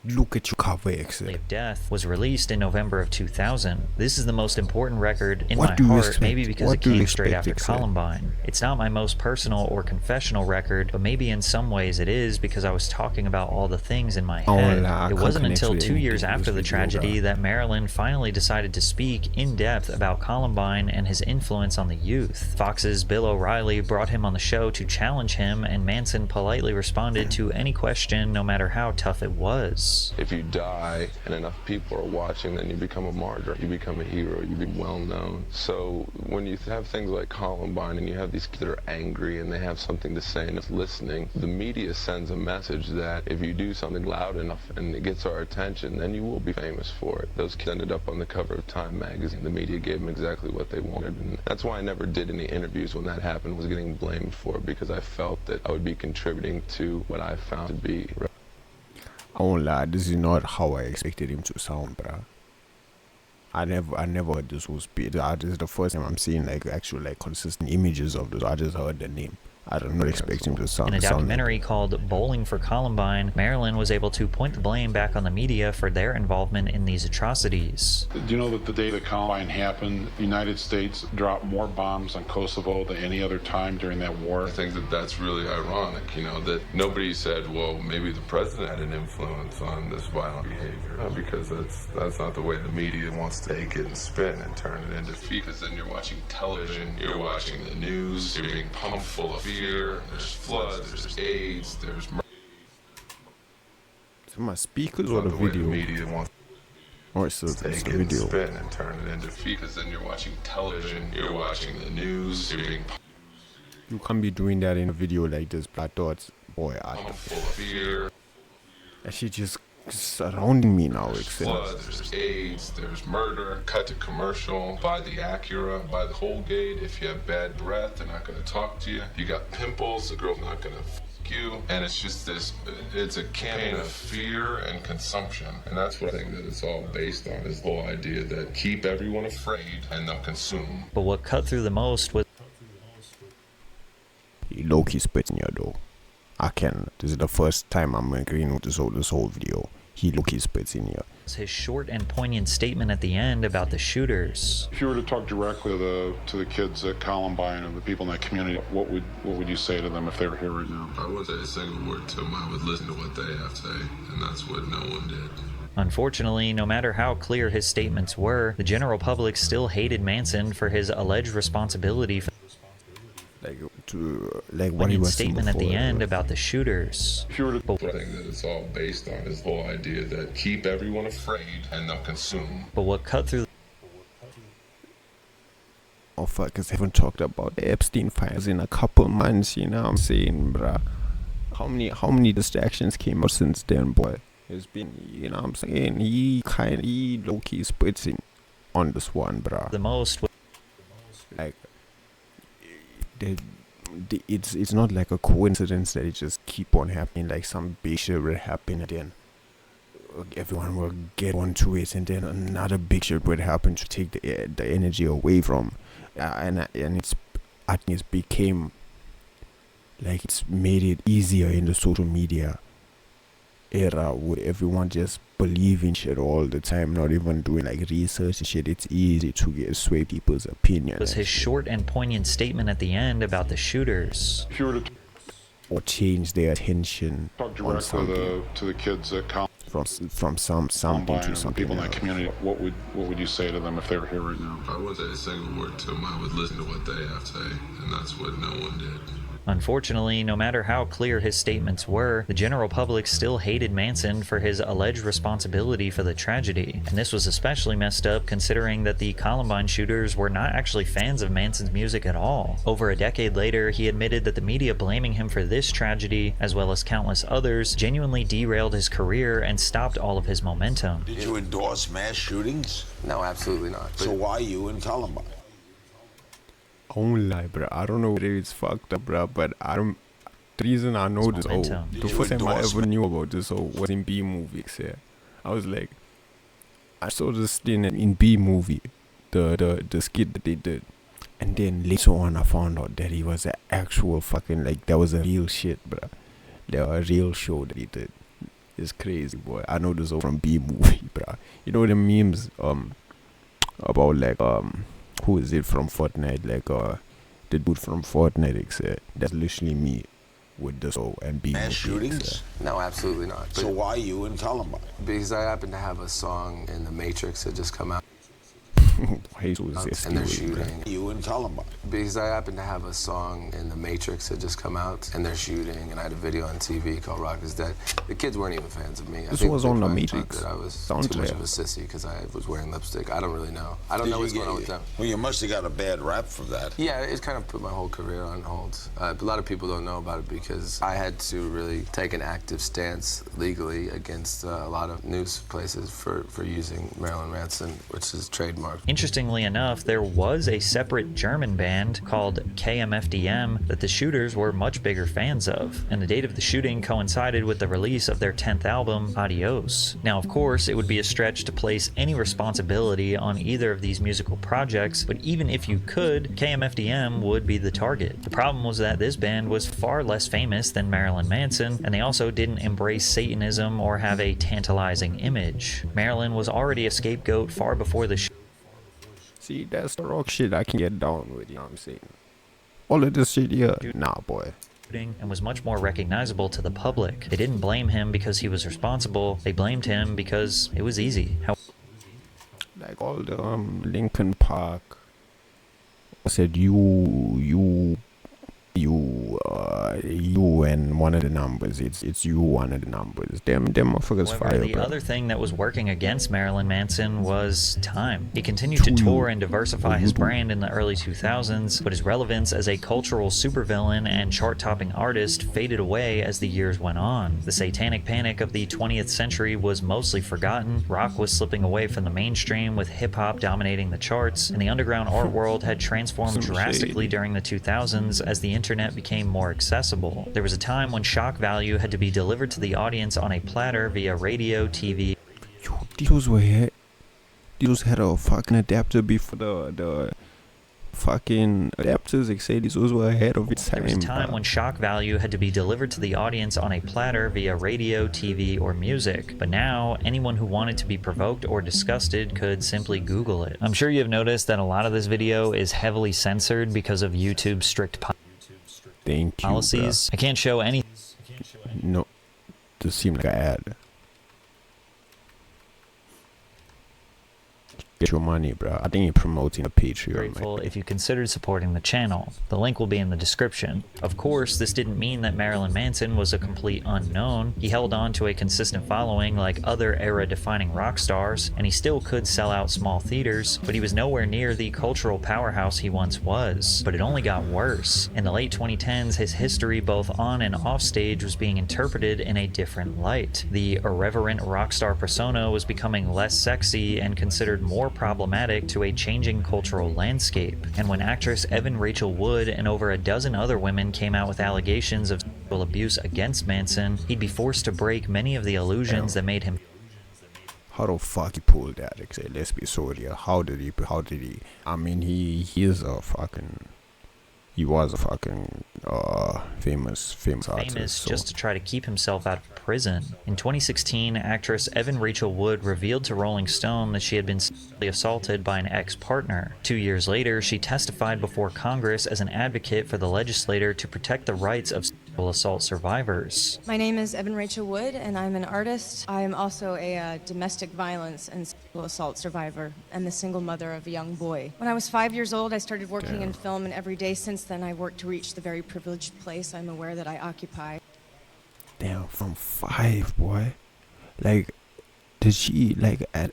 Look at your cover, of Death, was released in November of 2000. This is the most important record in What my do you heart, expect? maybe because What it do you came straight expect, after Excel? Columbine. It's not my most personal or confessional record, but maybe in some ways it is because I was talking about all the things in my head. I It can't wasn't connect until with 2 years anything in after this the video, tragedy bro. that Marilyn finally decided to speak in depth about Columbine and his influence on the youth. Fox's Bill O'Reilly brought him on the show to challenge him, and Manson politely responded to any question, no matter how tough it was. If you die and enough people are watching, then you become a martyr, you become a hero, you become well known. So when you have things like Columbine and you have these kids that are angry and they have something to say and it's listening, the media sends a message that if you do something loud enough and it gets our attention, then you will be famous for it. Those kids ended up on the cover of Time magazine. The media gave them exactly what they wanted, and that's why I never did any interviews when that happened, was getting blamed for it, because I felt that I would be contributing to what I found to be. I won't lie, this is not how I expected him to sound, bruh. I never heard this was beat. This is the first time I'm seeing like actual like consistent images of this. I just heard the name. I did not expect him to sound. In a sound like documentary called Bowling for Columbine, Marilyn was able to point the blame back on the media for their involvement in these atrocities. Do you know that the day that Columbine happened, the United States dropped more bombs on Kosovo than any other time during that war? I think that that's really ironic, you know, that nobody said, well, maybe the president had an influence on this violent behavior, because that's not the way the media wants to take it and spin and turn it into feed. Because then you're watching television, you're watching the news, you're being pumped full of fear, there's floods, there's AIDS, there's murder. Is it my speakers or the video? The media wants or it's the take it video. and spin and turn it into feed. Because then you're watching television, you're watching the news, you're being You can't be doing that in a video like this, Black Dots. Boy, pumped full of fear. that shit just surrounding me now, except. Floods, there's AIDS, there's murder. Cut to commercial. Buy the Acura, buy the Holgate. If you have bad breath, they're not going to talk to you. You got pimples, the girl's not going to fuck you. And it's just this, it's a campaign of fear and consumption. And that's what I think that it's all based on, is the whole idea that keep everyone afraid and they'll consume. But what cut through the most was He low-key spits in your though. I can. This is the first time I'm agreeing with this whole video. He low-key spits in here. his short and poignant statement at the end about the shooters. If you were to talk directly to the kids at Columbine and the people in that community, what would you say to them if they were here right now? I wouldn't say a single word to them. I would listen to what they have to say, and that's what no one did. Unfortunately, no matter how clear his statements were, the general public still hated Manson for his alleged responsibility for what he was statement at the end about the shooters. The thing that it's all based on is the whole idea that keep everyone afraid and they'll consume. But what cut through motherfuckers haven't talked about the Epstein files in a couple months, you know what I'm saying, bruh? How many distractions came out since then, boy? It's been, you know what I'm saying, he low-key spits in on this one, bruh. The most, like, it's not like a coincidence that it just keep on happening, like some big shit will happen and then everyone will get onto it, and then another big shit will happen to take the energy away from, and it's, I think it's became like, it's made it easier in the social media era where everyone just believing shit all the time, not even doing like research and shit. It's easy to sway people's opinion. Was his short and poignant statement at the end about the shooters. If you were to or change their attention talk directly to the kids at Columbine. from something to something people in that else. community. What would you say to them if they were here right now? I wouldn't say a single word to them. I would listen to what they have to say, and that's what no one did. Unfortunately, no matter how clear his statements were, the general public still hated Manson for his alleged responsibility for the tragedy. And this was especially messed up considering that the Columbine shooters were not actually fans of Manson's music at all. Over a decade later, he admitted that the media blaming him for this tragedy, as well as countless others, genuinely derailed his career and stopped all of his momentum. Did you endorse mass shootings? No, absolutely not. So why you in Columbine? I won't lie, bro. I don't know whether it's fucked up, bro, but the reason I know this, the first time I ever knew about this was in B movies. Yeah, I was like, I saw this thing in B movie, the skit that they did, and then later on I found out that he was an actual fucking, like, that was a real shit, bro. There was a real show that he did. It's crazy, boy. I know this all from B movie, bro. You know the memes about, like, who is it from Fortnite? Like, the dude from Fortnite, that's literally me with this whole and being mass shootings. No, absolutely not. So why you in Columbine? Because I happen to have a song in The Matrix that just come out. And they're shooting. You in Columbine? Because I happen to have a song in The Matrix that just come out, and they're shooting, and I had a video on TV called Rock is Dead. The kids weren't even fans of me. This was on The Matrix. That I was too much of a sissy because I was wearing lipstick. I don't really know. I don't know what's going on with them. Well, you must have got a bad rap for that. Yeah, it kind of put my whole career on hold. A lot of people don't know about it because I had to really take an active stance legally against a lot of news places for using Marilyn Manson, which is trademarked. Interestingly enough, there was a separate German band called KMFDM that the shooters were much bigger fans of, and the date of the shooting coincided with the release of their 10th album, Adios. Now, of course, it would be a stretch to place any responsibility on either of these musical projects, but even if you could, KMFDM would be the target. The problem was that this band was far less famous than Marilyn Manson, and they also didn't embrace Satanism or have a tantalizing image. Marilyn was already a scapegoat far before the See, that's the rock shit I can get down with, you know what I'm saying? All of this shit here, nah, boy. And was much more recognizable to the public. They didn't blame him because he was responsible. They blamed him because it was easy. Like all the Lincoln Park. I said you and one of the numbers. It's you one of the numbers. Them motherfuckers fire. The other thing that was working against Marilyn Manson was time. He continued to tour and diversify his brand in the early 2000s, but his relevance as a cultural supervillain and chart-topping artist faded away as the years went on. The satanic panic of the 20th century was mostly forgotten. Rock was slipping away from the mainstream, with hip-hop dominating the charts, and the underground art world had transformed drastically during the 2000s as the internet became more accessible. There was a time when shock value had to be delivered to the audience on a platter via radio, TV. These had a fucking adapter before the fucking adapters. They say these were ahead of its time. There was a time when shock value had to be delivered to the audience on a platter via radio, TV, or music. But now, anyone who wanted to be provoked or disgusted could simply Google it. I'm sure you have noticed that a lot of this video is heavily censored because of YouTube's strict policies. I can't show any. No, this seemed like an ad. Get your money, bro. I think you're promoting a Patreon. Grateful if you considered supporting the channel. The link will be in the description. Of course, this didn't mean that Marilyn Manson was a complete unknown. He held on to a consistent following like other era-defining rock stars, and he still could sell out small theaters, but he was nowhere near the cultural powerhouse he once was. But it only got worse. In the late 2010s, his history both on and off stage was being interpreted in a different light. The irreverent rock star persona was becoming less sexy and considered more problematic to a changing cultural landscape. And when actress Evan Rachel Wood and over a dozen other women came out with allegations of sexual abuse against Manson, he'd be forced to break many of the illusions that made him. How the fuck he pulled that? Let's be so real. How did he? I mean, he was a fucking famous artist. Just to try to keep himself out of prison. In 2016, actress Evan Rachel Wood revealed to Rolling Stone that she had been sexually assaulted by an ex-partner. 2 years later, she testified before Congress as an advocate for the legislator to protect the rights of assault survivors. My name is Evan Rachel Wood, and I'm an artist. I am also a domestic violence and sexual assault survivor and the single mother of a young boy. When I was 5 years old, I started working in film, and every day since then, I worked to reach the very privileged place I'm aware that I occupy. Damn, from 5, boy. Like, did she, like, I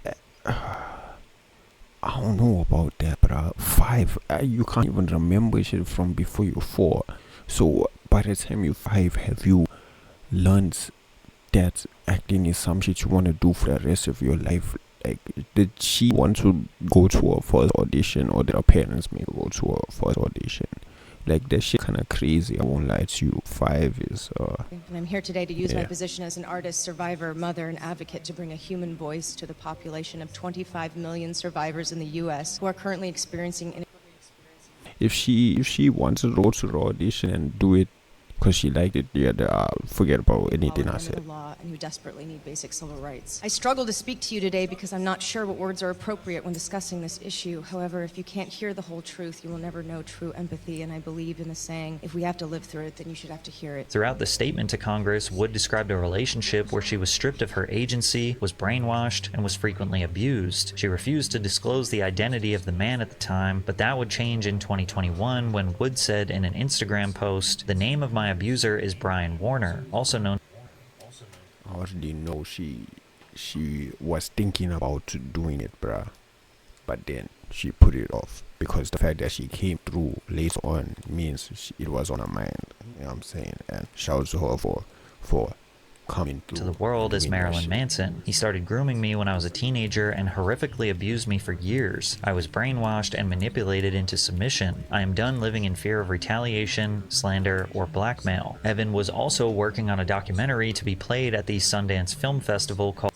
don't know about that, but 5, you can't even remember shit from before you're 4. So, by the time you're 5, have you learned that acting is some shit you want to do for the rest of your life? Like, did she want to go to her first audition, or did her parents make her go to her first audition? Like, that shit kind of crazy, I won't lie to you. 5 is, And I'm here today to use my position as an artist, survivor, mother, and advocate to bring a human voice to the population of 25 million survivors in the U.S. who are currently experiencing... If she wanted to go to the audition and do it because she liked it, forget about anything I said. Law and who desperately need basic civil rights. I struggle to speak to you today because I'm not sure what words are appropriate when discussing this issue. However, if you can't hear the whole truth, you will never know true empathy, and I believe in the saying, if we have to live through it, then you should have to hear it. Throughout the statement to Congress, Wood described a relationship where she was stripped of her agency, was brainwashed, and was frequently abused. She refused to disclose the identity of the man at the time, but that would change in 2021 when Wood said in an Instagram post, "The name of my abuser is Brian Warner, also known..." I already know she was thinking about doing it, bruh, but then she put it off because the fact that she came through later on means it was on her mind. You know what I'm saying? And shout out to her for coming through to the world as Marilyn Manson. He started grooming me when I was a teenager and horrifically abused me for years. I was brainwashed and manipulated into submission. I am done living in fear of retaliation, slander, or blackmail. Evan was also working on a documentary to be played at the Sundance Film Festival called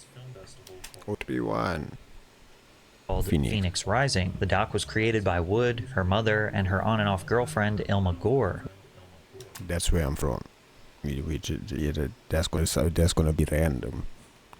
Phoenix Rising. The doc was created by Wood, her mother, and her on and off girlfriend Ilma Gore. That's where I'm from. That's gonna be random.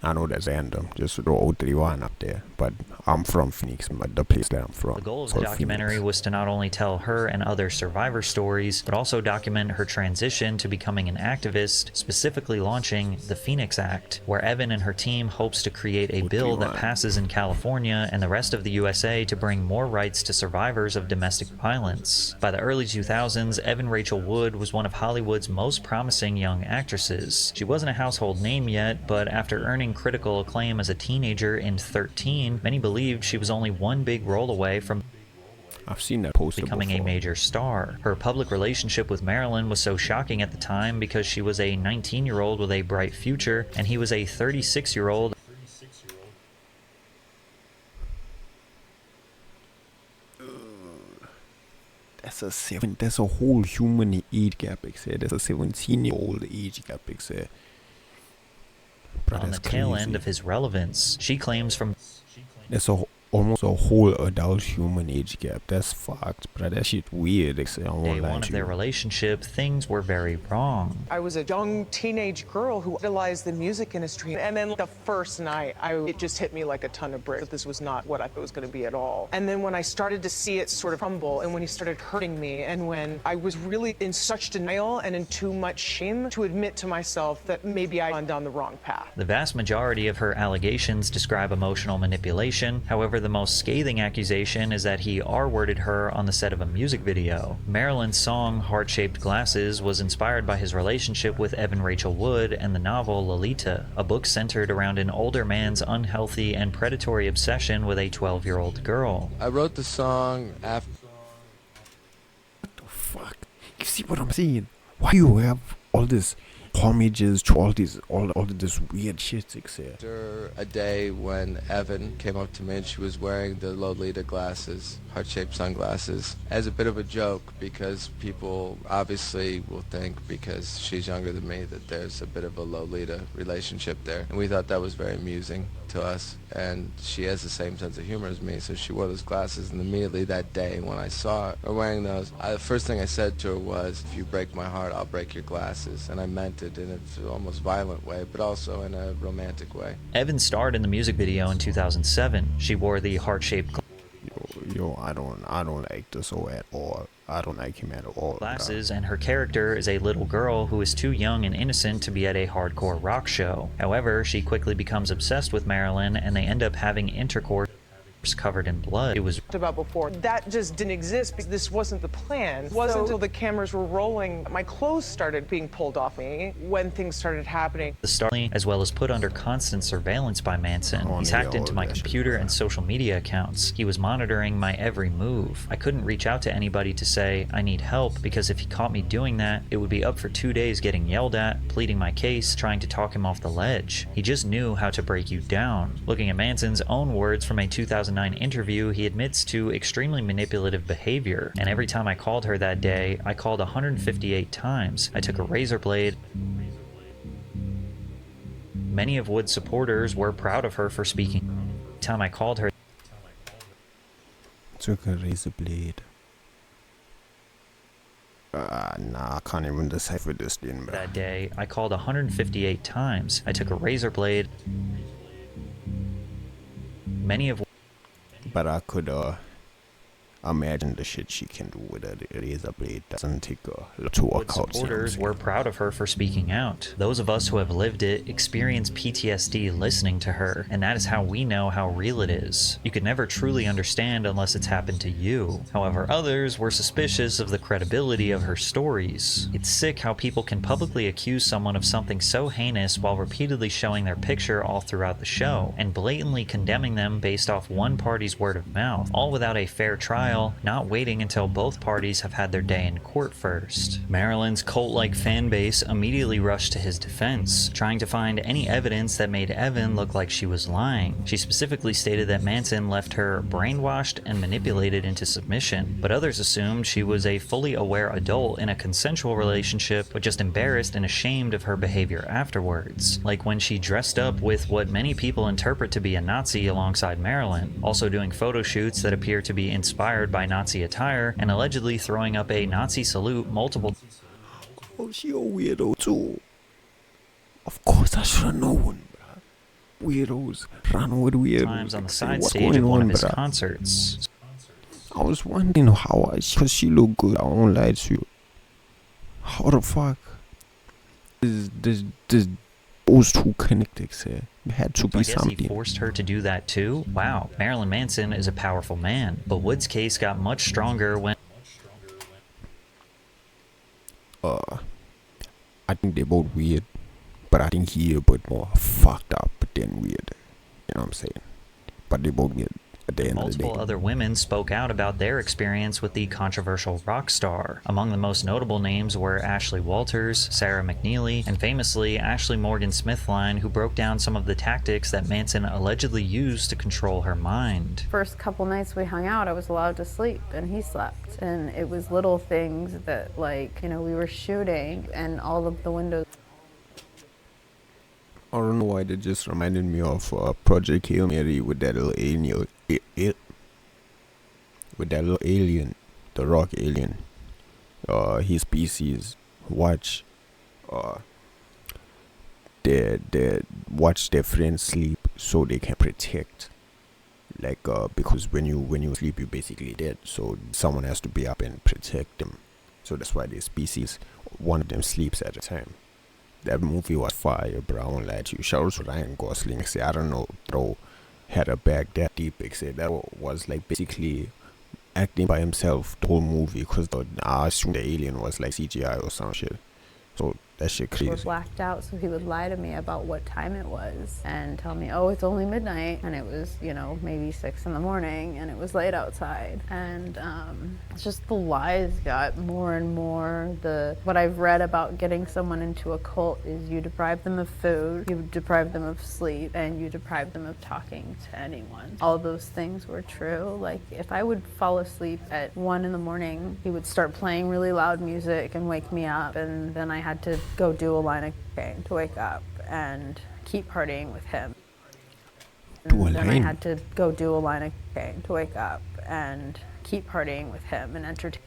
I know that's random. Just throw 031 up there. But I'm from Phoenix, but the place that I'm from. The goal of the documentary was to not only tell her and other survivor stories, but also document her transition to becoming an activist, specifically launching the Phoenix Act, where Evan and her team hopes to create a bill that passes in California and the rest of the USA to bring more rights to survivors of domestic violence. By the early 2000s, Evan Rachel Wood was one of Hollywood's most promising young actresses. She wasn't a household name yet, but after earning critical acclaim as a teenager in 13, many believed she was only one big role away from I've seen that poster becoming a major star. Her public relationship with Marilyn was so shocking at the time because she was a 19-year-old with a bright future, and he was a 36-year-old. That's a whole human age gap, There's a 17-year-old age gap, On the tail end of his relevance. She claims from that's almost a whole adult human age gap. That's fucked, but that shit weird. Day one of their relationship, things were very wrong. I was a young teenage girl who idolized the music industry, and then the first night, it just hit me like a ton of bricks. This was not what I thought it was going to be at all. And then when I started to see it sort of crumble, and when he started hurting me, and when I was really in such denial and in too much shame to admit to myself that maybe I gone down the wrong path. The vast majority of her allegations describe emotional manipulation. However, the most scathing accusation is that he R-worded her on the set of a music video. Marilyn's song, Heart-Shaped Glasses, was inspired by his relationship with Evan Rachel Wood and the novel Lolita, a book centered around an older man's unhealthy and predatory obsession with a 12-year-old girl. I wrote the song after... What the fuck? You see what I'm saying? Why you have all this homages to all of this weird shit, After a day when Evan came up to me and she was wearing the Lolita glasses, heart-shaped sunglasses, as a bit of a joke, because people obviously will think, because she's younger than me, that there's a bit of a Lolita relationship there. And we thought that was very amusing to us, and she has the same sense of humor as me, so she wore those glasses, and immediately that day when I saw her wearing those, the first thing I said to her was, if you break my heart, I'll break your glasses. And I meant it in an almost violent way, but also in a romantic way. Evan starred in the music video in 2007. She wore the heart-shaped Yo, I don't like this at all. I don't like him at all. Glasses, and her character is a little girl who is too young and innocent to be at a hardcore rock show. However, she quickly becomes obsessed with Marilyn, and they end up having intercourse covered in blood. It was about before. That just didn't exist because this wasn't the plan. It wasn't until the cameras were rolling, my clothes started being pulled off me when things started happening. the Starling, as well as put under constant surveillance by Manson. He's hacked into my computer and social media accounts. He was monitoring my every move. I couldn't reach out to anybody to say I need help because if he caught me doing that, it would be up for 2 days getting yelled at, pleading my case, trying to talk him off the ledge. He just knew how to break you down. Looking at Manson's own words from a 2009 interview, he admits to extremely manipulative behavior, and every time I called her that day, I called 158 times. I took a razor blade. Many of Wood's supporters were proud of her for speaking. Every time I called her, took a razor blade. Nah, I can't even decipher this thing, bro. That day, I called 158 times. I took a razor blade. Many of But I could imagine the shit she can do with a razor blade. Doesn't take a lot to work out. Supporters were proud of her for speaking out. Those of us who have lived it experience PTSD listening to her, and that is how we know how real it is. You could never truly understand unless it's happened to you. However, others were suspicious of the credibility of her stories. It's sick how people can publicly accuse someone of something so heinous while repeatedly showing their picture all throughout the show, and blatantly condemning them based off one party's word of mouth, all without a fair trial, not waiting until both parties have had their day in court first. Marilyn's cult-like fan base immediately rushed to his defense, trying to find any evidence that made Evan look like she was lying. She specifically stated that Manson left her brainwashed and manipulated into submission, but others assumed she was a fully aware adult in a consensual relationship, but just embarrassed and ashamed of her behavior afterwards, like when she dressed up with what many people interpret to be a Nazi alongside Marilyn, also doing photo shoots that appear to be inspired by Nazi attire, and allegedly throwing up a Nazi salute multiple. Oh, she a weirdo too. Of course, I should have known, bro. Weirdos run with weirdos. Times on the side stage of one of his concerts. I was wondering how, because she looked good. I won't lie to you. How the fuck this those two connected? It had to be something. He forced her to do that too? Wow, Marilyn Manson is a powerful man, but Wood's case got much stronger when I think they're both weird, but I think he a bit more fucked up than weird. You know what I'm saying? But they both weird at the end of the day. Multiple other women spoke out about their experience with the controversial rock star. Among the most notable names were Ashley Walters, Sarah McNeely, and famously Ashley Morgan Smithline, who broke down some of the tactics that Manson allegedly used to control her mind. First couple nights we hung out, I was allowed to sleep, and he slept. And it was little things that, like, you know, we were shooting, and all of the windows. I don't know why that just reminded me of Project Hail Mary with that little alien, the rock alien. His species watch their friends sleep so they can protect. Like because when you sleep, you're basically dead. So someone has to be up and protect them. So that's why their species, one of them sleeps at a time. That movie was fire, bro. I won't lie to you. Shout out to Ryan Gosling. Say, I don't know, bro, had a bag that deep. Say, that was like basically acting by himself the whole movie, because I assume the alien was like CGI or some shit. So that shit crazy. Were blacked out, so he would lie to me about what time it was and tell me, oh, it's only midnight, and it was, you know, maybe 6 in the morning, and it was late outside. And it's just the lies got more and more. What I've read about getting someone into a cult is you deprive them of food, you deprive them of sleep, and you deprive them of talking to anyone. All those things were true. Like, if I would fall asleep at 1 in the morning, he would start playing really loud music and wake me up, and then I had to go do a line of cocaine to wake up and keep partying with him. And then I had to go do a line of cocaine to wake up and keep partying with him and entertain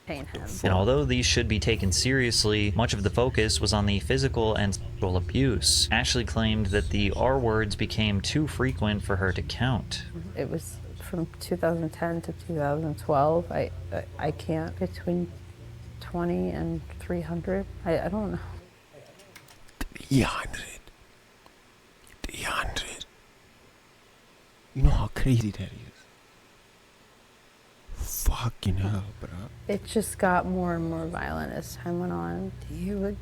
him. And although these should be taken seriously, much of the focus was on the physical and sexual abuse. Ashley claimed that the R words became too frequent for her to count. It was from 2010 to 2012. I can't, between 20 and 300. I don't know. 300. 300. You know how crazy that is? Fucking hell, bro. It just got more and more violent as time went on. He would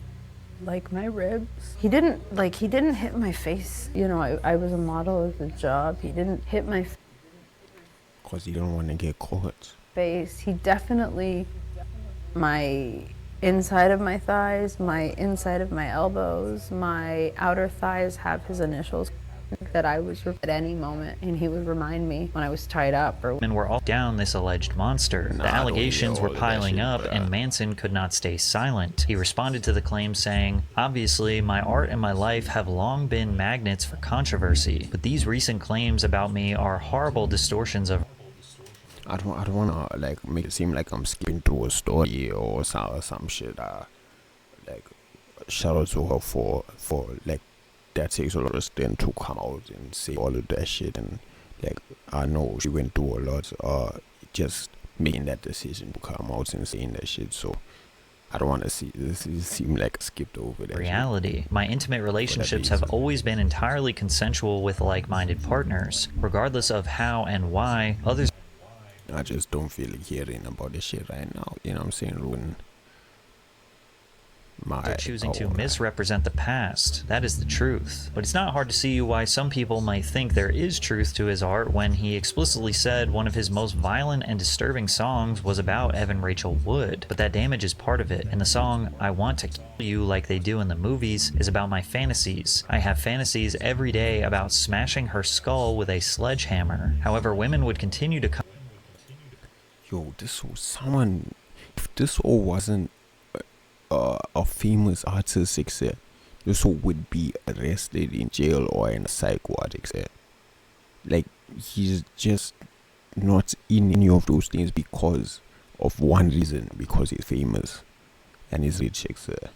like my ribs. He didn't hit my face. You know, I was a model as a job. He didn't hit my Because you don't want to get caught. face. He definitely, my inside of my thighs, my inside of my elbows, my outer thighs have his initials that I was at any moment, and he would remind me when I was tied up. Or Women were all down this alleged monster. The allegations were piling up, and Manson could not stay silent. He responded to the claims saying, "Obviously, my art and my life have long been magnets for controversy, but these recent claims about me are horrible distortions of..." I don't want to like make it seem like I'm skipping through a story or some shit. Like, shout out to her for like, that takes a lot of strength to come out and say all of that shit. And like, I know she went through a lot, just making that decision to come out and saying that shit. So I don't want to see this seem like skipped over that reality. shit. My intimate relationships have always been entirely consensual with like-minded partners, regardless of how and why others. I just don't feel like hearing about this shit right now. You know what I'm saying? Ruin They're choosing to misrepresent the past. That is the truth. But it's not hard to see why some people might think there is truth to his art when he explicitly said one of his most violent and disturbing songs was about Evan Rachel Wood. But that damage is part of it. And the song, "I Want to Kill You Like They Do in the Movies," is about my fantasies. I have fantasies every day about smashing her skull with a sledgehammer. However, women would continue to come. Yo, this was someone. If this all wasn't a famous artist, except this would be arrested in jail or in a psych ward, except like he's just not in any of those things because of one reason, because he's famous and he's rich, except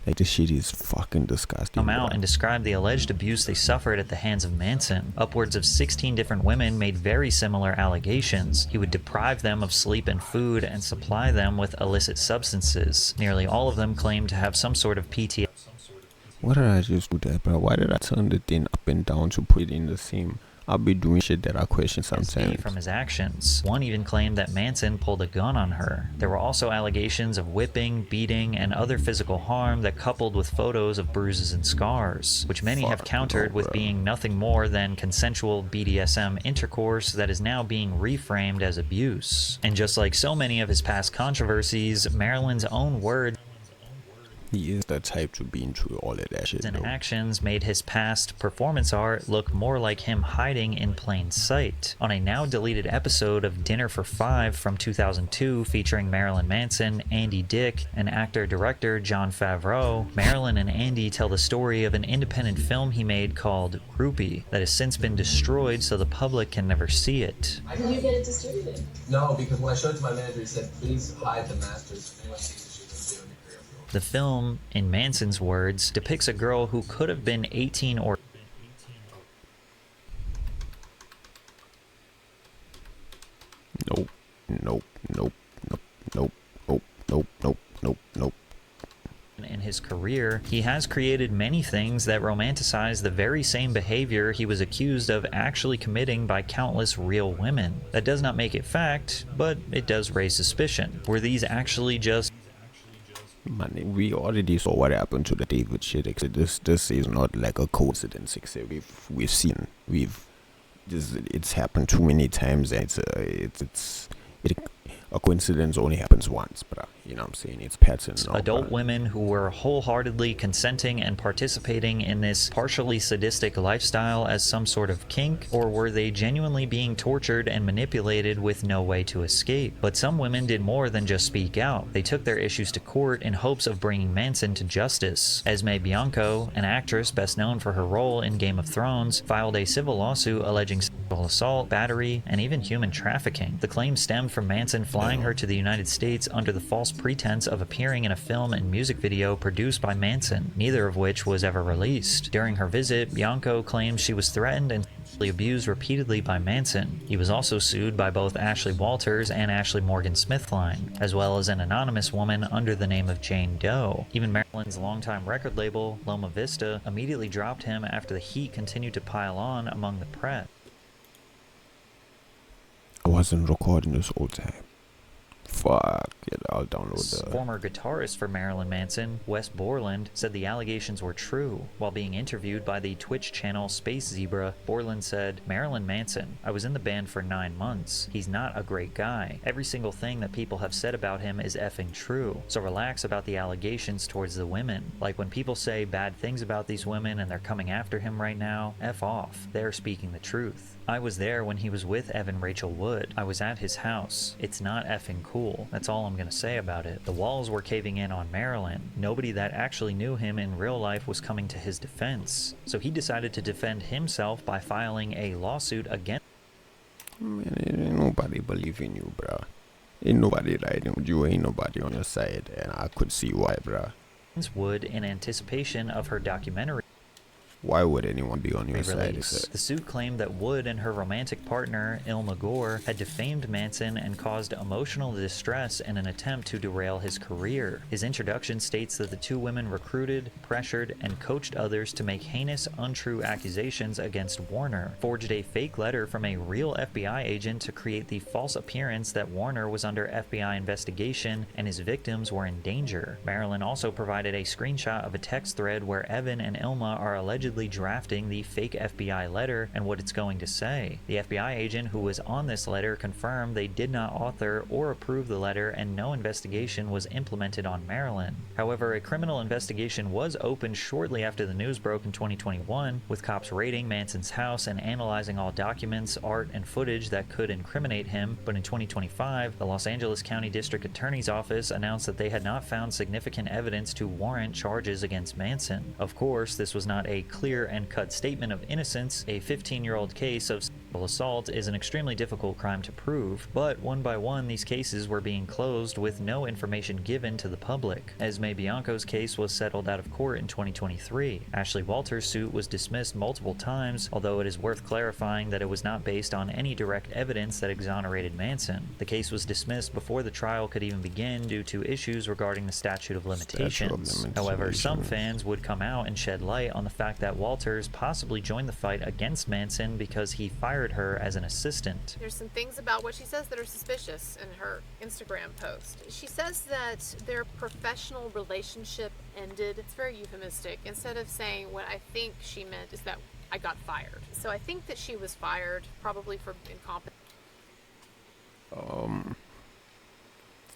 like this shit is fucking disgusting. Come out and describe the alleged abuse they suffered at the hands of Manson. Upwards of 16 different women made very similar allegations. He would deprive them of sleep and food and supply them with illicit substances. Nearly all of them claimed to have some sort of PTSD. Why did I just do that, bro? Why did I turn the thing up and down to put it in the same? I'll be doing shit that I question sometimes. From his actions. One even claimed that Manson pulled a gun on her. There were also allegations of whipping, beating, and other physical harm that coupled with photos of bruises and scars, which many have countered with being nothing more than consensual BDSM intercourse that is now being reframed as abuse. And just like so many of his past controversies, Marilyn's own words He is the type to be into all of that shit. and actions made his past performance art look more like him hiding in plain sight. On a now deleted episode of Dinner for Five from 2002 featuring Marilyn Manson, Andy Dick, and actor-director Jon Favreau, Marilyn and Andy tell the story of an independent film he made called Groupie that has since been destroyed so the public can never see it. Did you get it distributed? No, because when I showed it to my manager, he said, please hide the masters. If anyone sees it, The film, in Manson's words, depicts a girl who could have been 18 or Nope, nope, nope, nope, nope, nope, nope, nope, nope, nope. in his career. He has created many things that romanticize the very same behavior he was accused of actually committing by countless real women. That does not make it fact, but it does raise suspicion. Were these actually just... Man, we already saw what happened to the David shit. This is not like a coincidence. It's happened too many times. And a coincidence only happens once, but you know what I'm saying? It's pattern. Adult women who were wholeheartedly consenting and participating in this partially sadistic lifestyle as some sort of kink, or were they genuinely being tortured and manipulated with no way to escape? But some women did more than just speak out. They took their issues to court in hopes of bringing Manson to justice. Esme Bianco, an actress best known for her role in Game of Thrones, filed a civil lawsuit alleging sexual assault, battery, and even human trafficking. The claim stemmed from Manson flying her to the United States under the false pretense of appearing in a film and music video produced by Manson, neither of which was ever released. During her visit, Bianco claims she was threatened and abused repeatedly by Manson. He was also sued by both Ashley Walters and Ashley Morgan Smithline, as well as an anonymous woman under the name of Jane Doe. Even Marilyn's longtime record label, Loma Vista, immediately dropped him after the heat continued to pile on among the press. I wasn't recording this whole time. Fuck it, I'll download the... Former guitarist for Marilyn Manson, Wes Borland, said the allegations were true. While being interviewed by the Twitch channel Space Zebra, Borland said, "Marilyn Manson, I was in the band for 9 months. He's not a great guy. Every single thing that people have said about him is effing true. So relax about the allegations towards the women. Like when people say bad things about these women and they're coming after him right now, F off. They're speaking the truth. I was there when he was with Evan Rachel Wood. I was at his house. It's not effing cool. That's all I'm gonna say about it. The walls were caving in on Marilyn. Nobody that actually knew him in real life was coming to his defense. So he decided to defend himself by filing a lawsuit against..." Man, ain't nobody believe in you, bruh. Ain't nobody riding with you, ain't nobody on your side, and I could see why, bruh. Wood in anticipation of her documentary. Why would anyone be on your side? The suit claimed that Wood and her romantic partner, Ilma Gore, had defamed Manson and caused emotional distress in an attempt to derail his career. His introduction states that the two women recruited, pressured, and coached others to make heinous, untrue accusations against Warner, forged a fake letter from a real FBI agent to create the false appearance that Warner was under FBI investigation and his victims were in danger. Marilyn also provided a screenshot of a text thread where Evan and Ilma are allegedly drafting the fake FBI letter and what it's going to say. The FBI agent who was on this letter confirmed they did not author or approve the letter and no investigation was implemented on Marilyn. However, a criminal investigation was opened shortly after the news broke in 2021, with cops raiding Manson's house and analyzing all documents, art, and footage that could incriminate him. But in 2025, the Los Angeles County District Attorney's Office announced that they had not found significant evidence to warrant charges against Manson. Of course, this was not a clear and cut statement of innocence. A 15-year-old case of sexual assault is an extremely difficult crime to prove, but one by one these cases were being closed with no information given to the public. Esme Bianco's case was settled out of court in 2023. Ashley Walters' suit was dismissed multiple times, although it is worth clarifying that it was not based on any direct evidence that exonerated Manson. The case was dismissed before the trial could even begin due to issues regarding the statute of limitations. However, some fans would come out and shed light on the fact that Walters possibly joined the fight against Manson because he fired her as an assistant. There's some things about what she says that are suspicious in her Instagram post. She says that their professional relationship ended. It's very euphemistic. Instead of saying what I think she meant is that I got fired. So I think that she was fired probably for incompetence.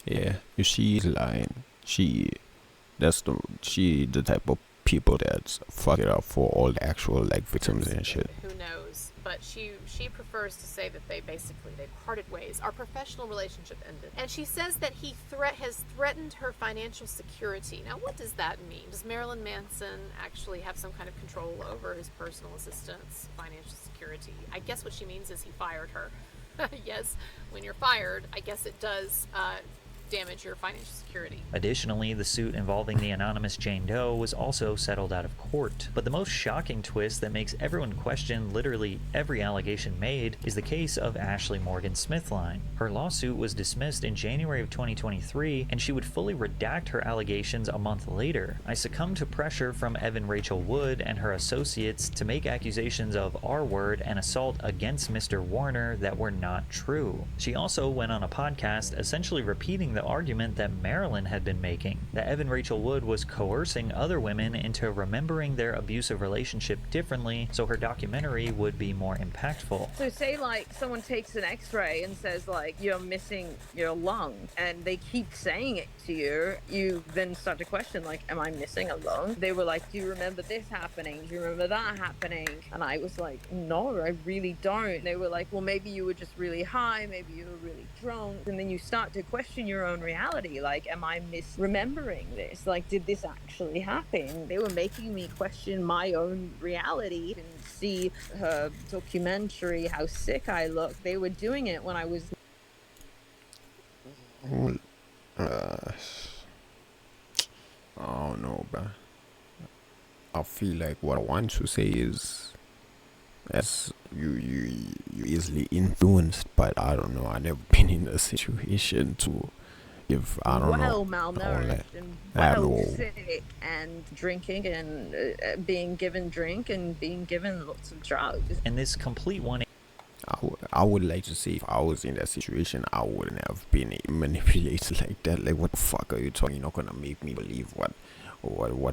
Yeah, she's lying. She the type of people that fuck it up for all the actual like victims and shit. Who knows? But she prefers to say that they parted ways. Our professional relationship ended. And she says that he has threatened her financial security. Now, what does that mean? Does Marilyn Manson actually have some kind of control over his personal assistant's financial security? I guess what she means is he fired her. Yes, when you're fired, I guess it does damage your financial security. Additionally, the suit involving the anonymous Jane Doe was also settled out of court. But the most shocking twist that makes everyone question literally every allegation made is the case of Ashley Morgan Smithline. Her lawsuit was dismissed in January of 2023, and she would fully redact her allegations a month later. I succumbed to pressure from Evan Rachel Wood and her associates to make accusations of R-word and assault against Mr. Warner that were not true. She also went on a podcast essentially repeating the argument that Marilyn had been making, that Evan Rachel Wood was coercing other women into remembering their abusive relationship differently so her documentary would be more impactful. So say like someone takes an x-ray and says like you're missing your lung and they keep saying it to you, you then start to question like, am I missing a lung? They were like, do you remember this happening? Do you remember that happening? And I was like, no, I really don't. And they were like, well, maybe you were just really high, maybe you were really drunk. And then you start to question your own reality. Like, am I misremembering this? Like, did this actually happen? They were making me question my own reality and see her documentary, how sick I look. They were doing it when I was... feel like what I want to say is, as you easily influenced, but I don't know. I never been in a situation to give. I don't know. Malnourished and sick and drinking and being given drink and being given lots of drugs. And this complete one. I would like to say if I was in that situation, I wouldn't have been manipulated like that. Like, what the fuck are you talking? You're not gonna make me believe what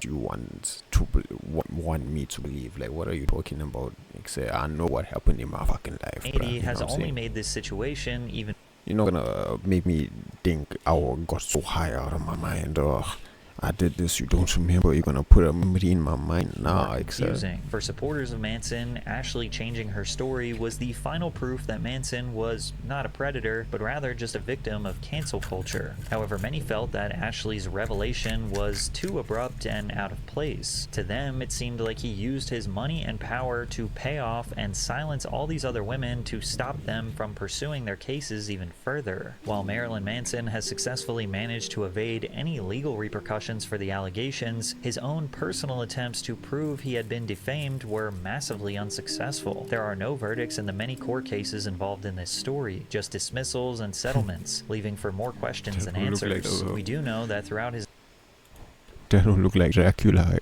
you want me to believe. Like, what are you talking about? Like, say, I know what happened in my fucking life. He has only made this situation even. You're not gonna make me think I got so high out of my mind, or I did this, you don't remember. You're gonna put a memory in my mind. Nah, confusing. For supporters of Manson, Ashley changing her story was the final proof that Manson was not a predator, but rather just a victim of cancel culture. However, many felt that Ashley's revelation was too abrupt and out of place. To them, it seemed like he used his money and power to pay off and silence all these other women to stop them from pursuing their cases even further. While Marilyn Manson has successfully managed to evade any legal repercussions for the allegations, his own personal attempts to prove he had been defamed were massively unsuccessful. There are no verdicts in the many court cases involved in this story, just dismissals and settlements, leaving for more questions than answers. We do know that throughout his They don't look like Dracula.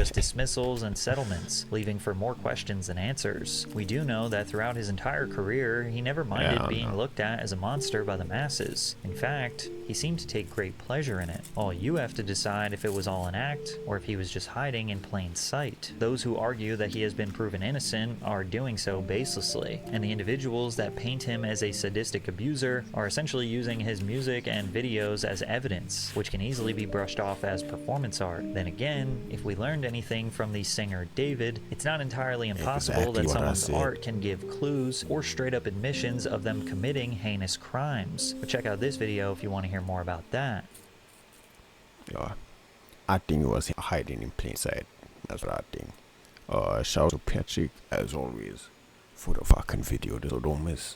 just dismissals and settlements, leaving for more questions than answers. We do know that throughout his entire career, he never minded being looked at as a monster by the masses. In fact, he seemed to take great pleasure in it. All you have to decide if it was all an act, or if he was just hiding in plain sight. Those who argue that he has been proven innocent are doing so baselessly, and the individuals that paint him as a sadistic abuser are essentially using his music and videos as evidence, which can easily be brushed off as performance art. Then again, if we learned anything from the singer David, it's not entirely impossible that someone's art can give clues or straight up admissions of them committing heinous crimes. But check out this video if you want to hear more about that. Yeah, I think it was hiding in plain sight. That's what I think. Shout out to Patrick as always for the fucking video. So don't miss.